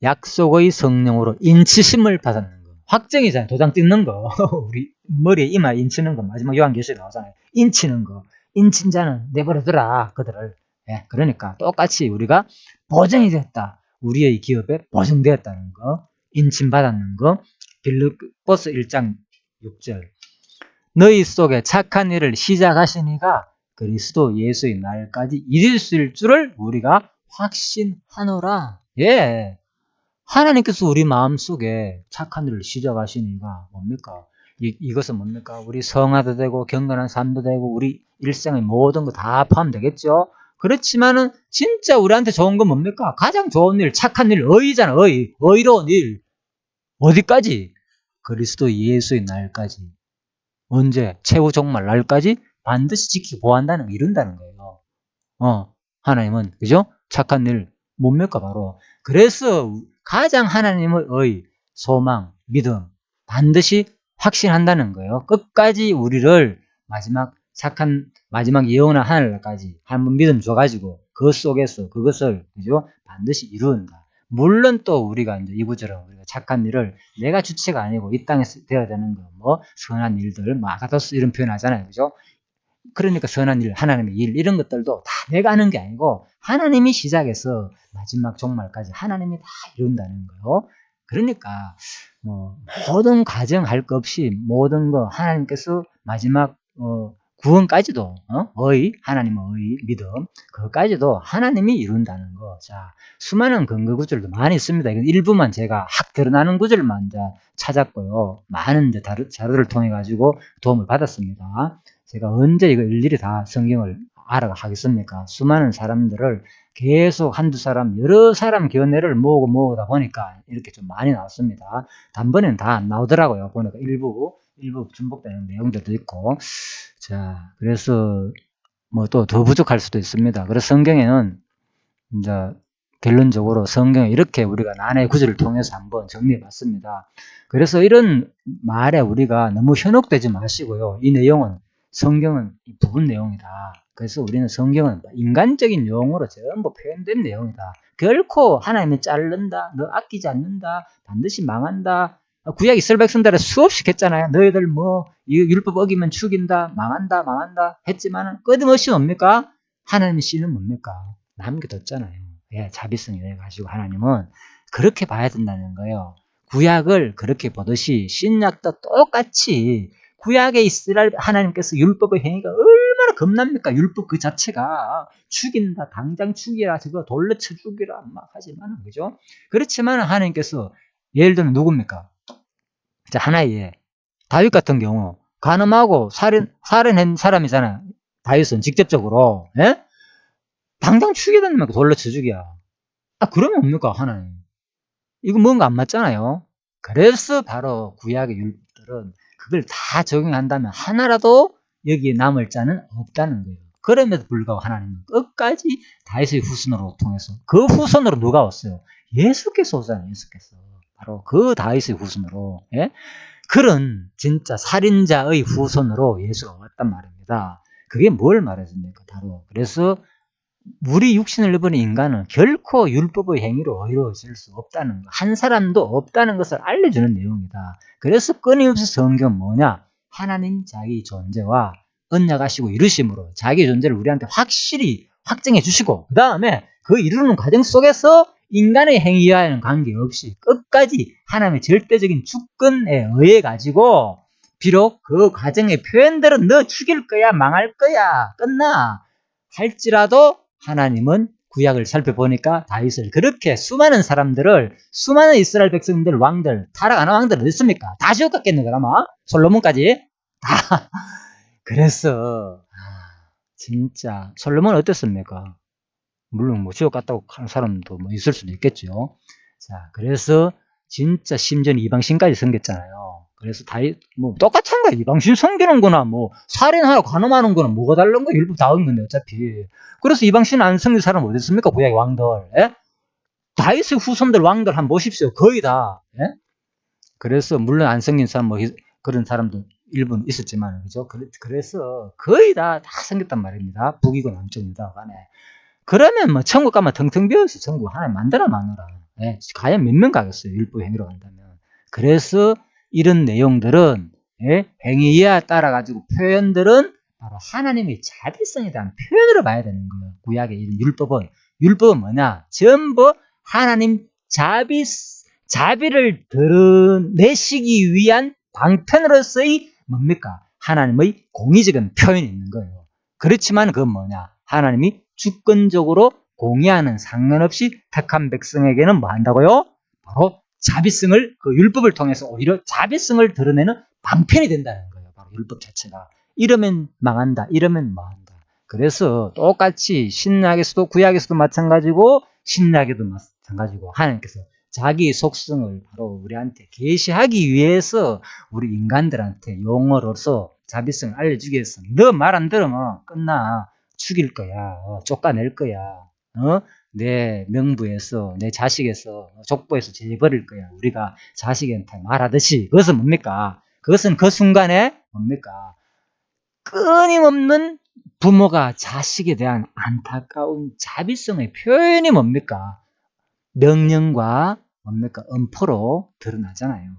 약속의 성령으로 인치심을 받았는 거. 확정이잖아요. 도장 찍는 거. 우리 머리에 이마에 인치는 거. 마지막 요한계시에 나오잖아요. 인치는 거. 인친 자는 내버려두라. 그들을. 예, 그러니까 똑같이 우리가 보증이 됐다. 우리의 기업에 보증되었다는 거. 인침 받았는 거. 빌립보서 1장 6절. 너희 속에 착한 일을 시작하시니가 그리스도 예수의 날까지 이르실 줄을 우리가 확신하노라. 예. 하나님께서 우리 마음속에 착한 일을 시작하시니까 뭡니까? 이것은 뭡니까? 우리 성화도 되고 경건한 삶도 되고 우리 일생의 모든 거 다 포함되겠죠? 그렇지만은 진짜 우리한테 좋은 건 뭡니까? 가장 좋은 일, 착한 일, 의잖아. 의로운 일. 어디까지? 그리스도 예수의 날까지. 언제? 최후 종말 날까지 반드시 지키고 보호한다는 거, 이룬다는 거예요. 하나님은, 그죠? 착한 일, 뭡니까? 바로. 그래서 가장 하나님의 소망, 믿음, 반드시 확신한다는 거예요. 끝까지 우리를 마지막 예언한 하늘날까지 한번 믿음 줘가지고, 그 속에서 그것을, 그죠? 반드시 이룬다. 물론 또 우리가 이제 이구처럼 우리가 착한 일을 내가 주체가 아니고 이 땅에서 되어야 되는 거, 뭐, 선한 일들, 뭐, 아가토스 이런 표현 하잖아요. 그죠? 그러니까 선한 일, 하나님의 일, 이런 것들도 다 내가 하는 게 아니고 하나님이 시작해서 마지막 종말까지 하나님이 다 이룬다는 거예요. 그러니까 뭐 모든 가정할 것 없이 모든 거 하나님께서 마지막 구원까지도 하나님의 믿음 그것까지도 하나님이 이룬다는 거. 자, 수많은 근거 구절도 많이 있습니다. 이건 일부만 제가 확 드러나는 구절만 이제 찾았고요. 많은 이제 자료를 통해 가지고 도움을 받았습니다. 제가 언제 이거 일일이 다 성경을 알아가겠습니까? 수많은 사람들을 계속 한두 사람, 여러 사람 견해를 모으다 보니까 이렇게 좀 많이 나왔습니다. 단번에는 다 안 나오더라고요. 보니까 일부 중복되는 내용들도 있고. 자, 그래서 뭐 또 더 부족할 수도 있습니다. 그래서 성경에는 이제 결론적으로 성경에 이렇게 우리가 난해 구절을 통해서 한번 정리해 봤습니다. 그래서 이런 말에 우리가 너무 현혹되지 마시고요. 이 내용은 성경은 부분 내용이다. 그래서 우리는 성경은 인간적인 용어로 전부 표현된 내용이다. 결코 하나님이 자른다, 너 아끼지 않는다, 반드시 망한다. 구약 이스라엘 백성들은 수없이 했잖아요. 너희들 뭐 율법 어기면 죽인다, 망한다 했지만 끊임없이 뭡니까? 하나님의 씨는 뭡니까? 남겨뒀잖아요. 예, 자비성이 돼가지고 하나님은 그렇게 봐야 된다는 거예요. 구약을 그렇게 보듯이 신약도 똑같이 구약의 이스라엘 하나님께서 율법의 행위가 얼마나 겁납니까? 율법 그 자체가 죽인다, 당장 죽이라, 저거 돌려 쳐 죽이라 막 하지만 그죠? 그렇지만 하나님께서 예를 들면 누굽니까? 자, 하나의 다윗 같은 경우 간음하고 살인한 사람이잖아요. 다윗은 직접적으로 예? 당장 죽여야 된다면 돌려 쳐 죽이야. 그러면 뭡니까 하나님? 이거 뭔가 안 맞잖아요. 그래서 바로 구약의 율법들은 그걸 다 적용한다면 하나라도 여기에 남을 자는 없다는 거예요. 그럼에도 불구하고 하나님은 끝까지 다윗의 후손으로 통해서 그 후손으로 누가 왔어요? 예수께서 오잖아요. 예수께서. 바로 그 다윗의 후손으로 그런 진짜 살인자의 후손으로 예수가 왔단 말입니다. 그게 뭘 말해줍니까? 바로 그래서 우리 육신을 입은 인간은 결코 율법의 행위로 의로워질 수 없다는 것, 한 사람도 없다는 것을 알려주는 내용이다. 그래서 끊임없이 성경은 뭐냐? 하나님 자기 존재와 언약하시고 이루심으로 자기 존재를 우리한테 확실히 확증해 주시고 그 다음에 그 이루는 과정 속에서 인간의 행위와는 관계없이 끝까지 하나님의 절대적인 주권에 의해 가지고 비록 그 과정의 표현들은 너 죽일 거야 망할 거야 끝나 할지라도 하나님은 구약을 살펴보니까 다윗을 그렇게 수많은 사람들을 수많은 이스라엘 백성들 왕들 타락하는 왕들 어디 있습니까? 다 지옥 갔겠네 그나마 솔로몬까지 다 그래서 진짜 솔로몬 어땠습니까? 물론 뭐 지옥 갔다고 하는 사람도 뭐 있을 수도 있겠죠. 자 그래서 진짜 심지어 이방신까지 섬겼잖아요. 그래서 다윗 뭐 똑같은 거야. 이방신 섬기는 거나 뭐 살인하고 간음하는 거나 뭐가 다른 거야. 율법 다 얻은 건데 어차피. 그래서 이방신 안 섬긴 사람 어디 있습니까? 구약의 왕들. 예? 다윗의 후손들 왕들 한번 보십시오. 거의 다. 예? 그래서 물론 안 섬긴 사람 뭐 그런 사람도 일부 있었지만 그죠? 그래서 거의 다 섬겼단 말입니다. 북이고 남쪽입니다. 간에. 그러면 뭐 천국 가면 텅텅 비어있어. 천국 하나님 만들어 마누라. 예? 과연 몇 명 가겠어요. 율법 행위로 간다면. 그래서 이런 내용들은 행위에 따라 가지고 표현들은 바로 하나님의 자비성에 대한 표현으로 봐야 되는 거예요. 구약의 이런 율법은 뭐냐? 전부 하나님 자비를 드러내시기 위한 방편으로서의 뭡니까? 하나님의 공의적인 표현이 있는 거예요. 그렇지만 그건 뭐냐? 하나님이 주권적으로 공의하는 상관없이 택한 백성에게는 뭐 한다고요? 바로 자비성을 그 율법을 통해서 오히려 자비성을 드러내는 방편이 된다는 거예요. 바로 율법 자체가. 이러면 망한다. 이러면 망한다. 그래서 똑같이 신약에서도 구약에서도 마찬가지고 신약에도 마찬가지고 하나님께서 자기 속성을 바로 우리한테 계시하기 위해서 우리 인간들한테 용어로서 자비성을 알려주기 위해서 너 말 안 들으면 끝나. 죽일 거야. 쫓아낼 거야. 내 명부에서 내 자식에서 족보에서 제버릴 거야. 우리가 자식한테 말하듯이. 그것은 뭡니까? 그것은 그 순간에 뭡니까? 끊임없는 부모가 자식에 대한 안타까운 자비성의 표현이 뭡니까? 명령과 뭡니까? 엄포로 드러나잖아요.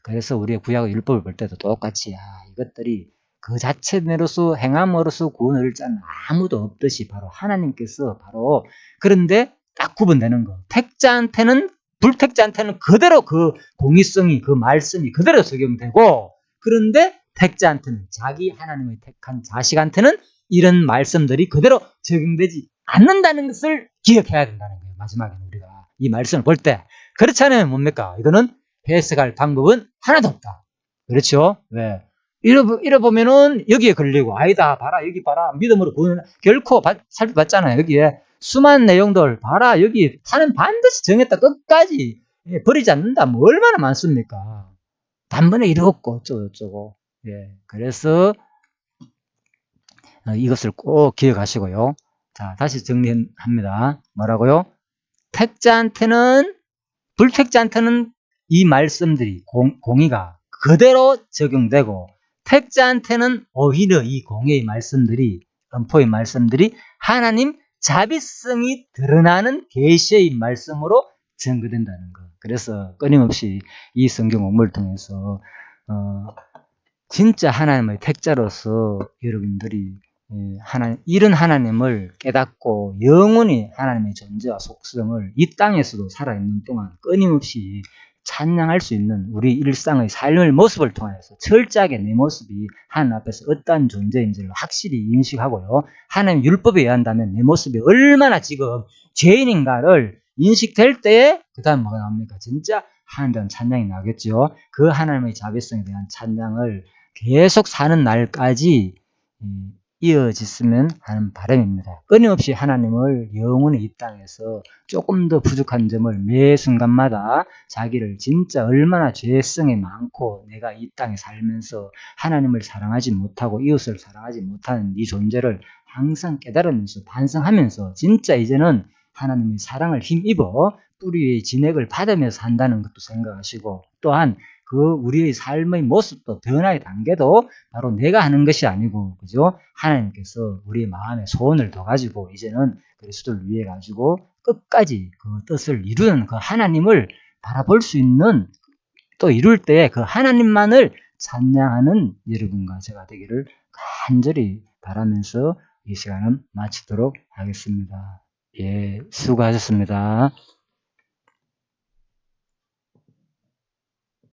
그래서 우리의 구약의 율법을 볼 때도 똑같이 이것들이 그 자체로서 행함으로써 구원을 얻을 자는 아무도 없듯이 바로 하나님께서 바로 그런데 딱 구분되는 거. 택자한테는 불택자한테는 그대로 그 공의성이 그 말씀이 그대로 적용되고 그런데 택자한테는 자기 하나님의 택한 자식한테는 이런 말씀들이 그대로 적용되지 않는다는 것을 기억해야 된다는 거예요. 마지막에는 우리가 이 말씀을 볼 때 그렇지 않으면 뭡니까? 이거는 해석할 방법은 하나도 없다. 그렇죠? 왜? 이러보면은 여기에 걸리고 아니다 봐라 여기 봐라 믿음으로 구원 결코 살펴봤잖아요. 여기에 수많은 내용들 봐라 여기 하는 반드시 정했다 끝까지 버리지 않는다. 뭐 얼마나 많습니까? 단번에 이렇고 어쩌고 예. 그래서 이것을 꼭 기억하시고요. 자, 다시 정리합니다. 뭐라고요? 택자한테는 불택자한테는 이 말씀들이 공의가 그대로 적용되고 택자한테는 오히려 이 공의의 말씀들이 엄포의 말씀들이 하나님 자비성이 드러나는 계시의 말씀으로 증거된다는 것. 그래서 끊임없이 이 성경 원문을 통해서 진짜 하나님의 택자로서 여러분들이 이런 하나님을 깨닫고 영원히 하나님의 존재와 속성을 이 땅에서도 살아있는 동안 끊임없이 찬양할 수 있는 우리 일상의 삶의 모습을 통해서 철저하게 내 모습이 하나님 앞에서 어떠한 존재인지를 확실히 인식하고요. 하나님 율법에 의한다면 내 모습이 얼마나 지금 죄인인가를 인식될 때에 그 다음 뭐가 나옵니까? 진짜 하나님에 대한 찬양이 나겠죠. 그 하나님의 자비성에 대한 찬양을 계속 사는 날까지 이어졌으면 하는 바람입니다. 끊임없이 하나님을 영원히 이 땅에서 조금 더 부족한 점을 매 순간마다 자기를 진짜 얼마나 죄성이 많고 내가 이 땅에 살면서 하나님을 사랑하지 못하고 이웃을 사랑하지 못하는 이 존재를 항상 깨달으면서 반성하면서 진짜 이제는 하나님의 사랑을 힘입어 뿌리 위의 진액을 받으면서 산다는 것도 생각하시고 또한 그 우리의 삶의 모습도 변화의 단계도 바로 내가 하는 것이 아니고 그죠? 하나님께서 우리의 마음에 소원을 더 가지고 이제는 그리스도를 위해 가지고 끝까지 그 뜻을 이루는 그 하나님을 바라볼 수 있는 또 이룰 때 그 하나님만을 찬양하는 여러분과 제가 되기를 간절히 바라면서 이 시간은 마치도록 하겠습니다. 예, 수고하셨습니다.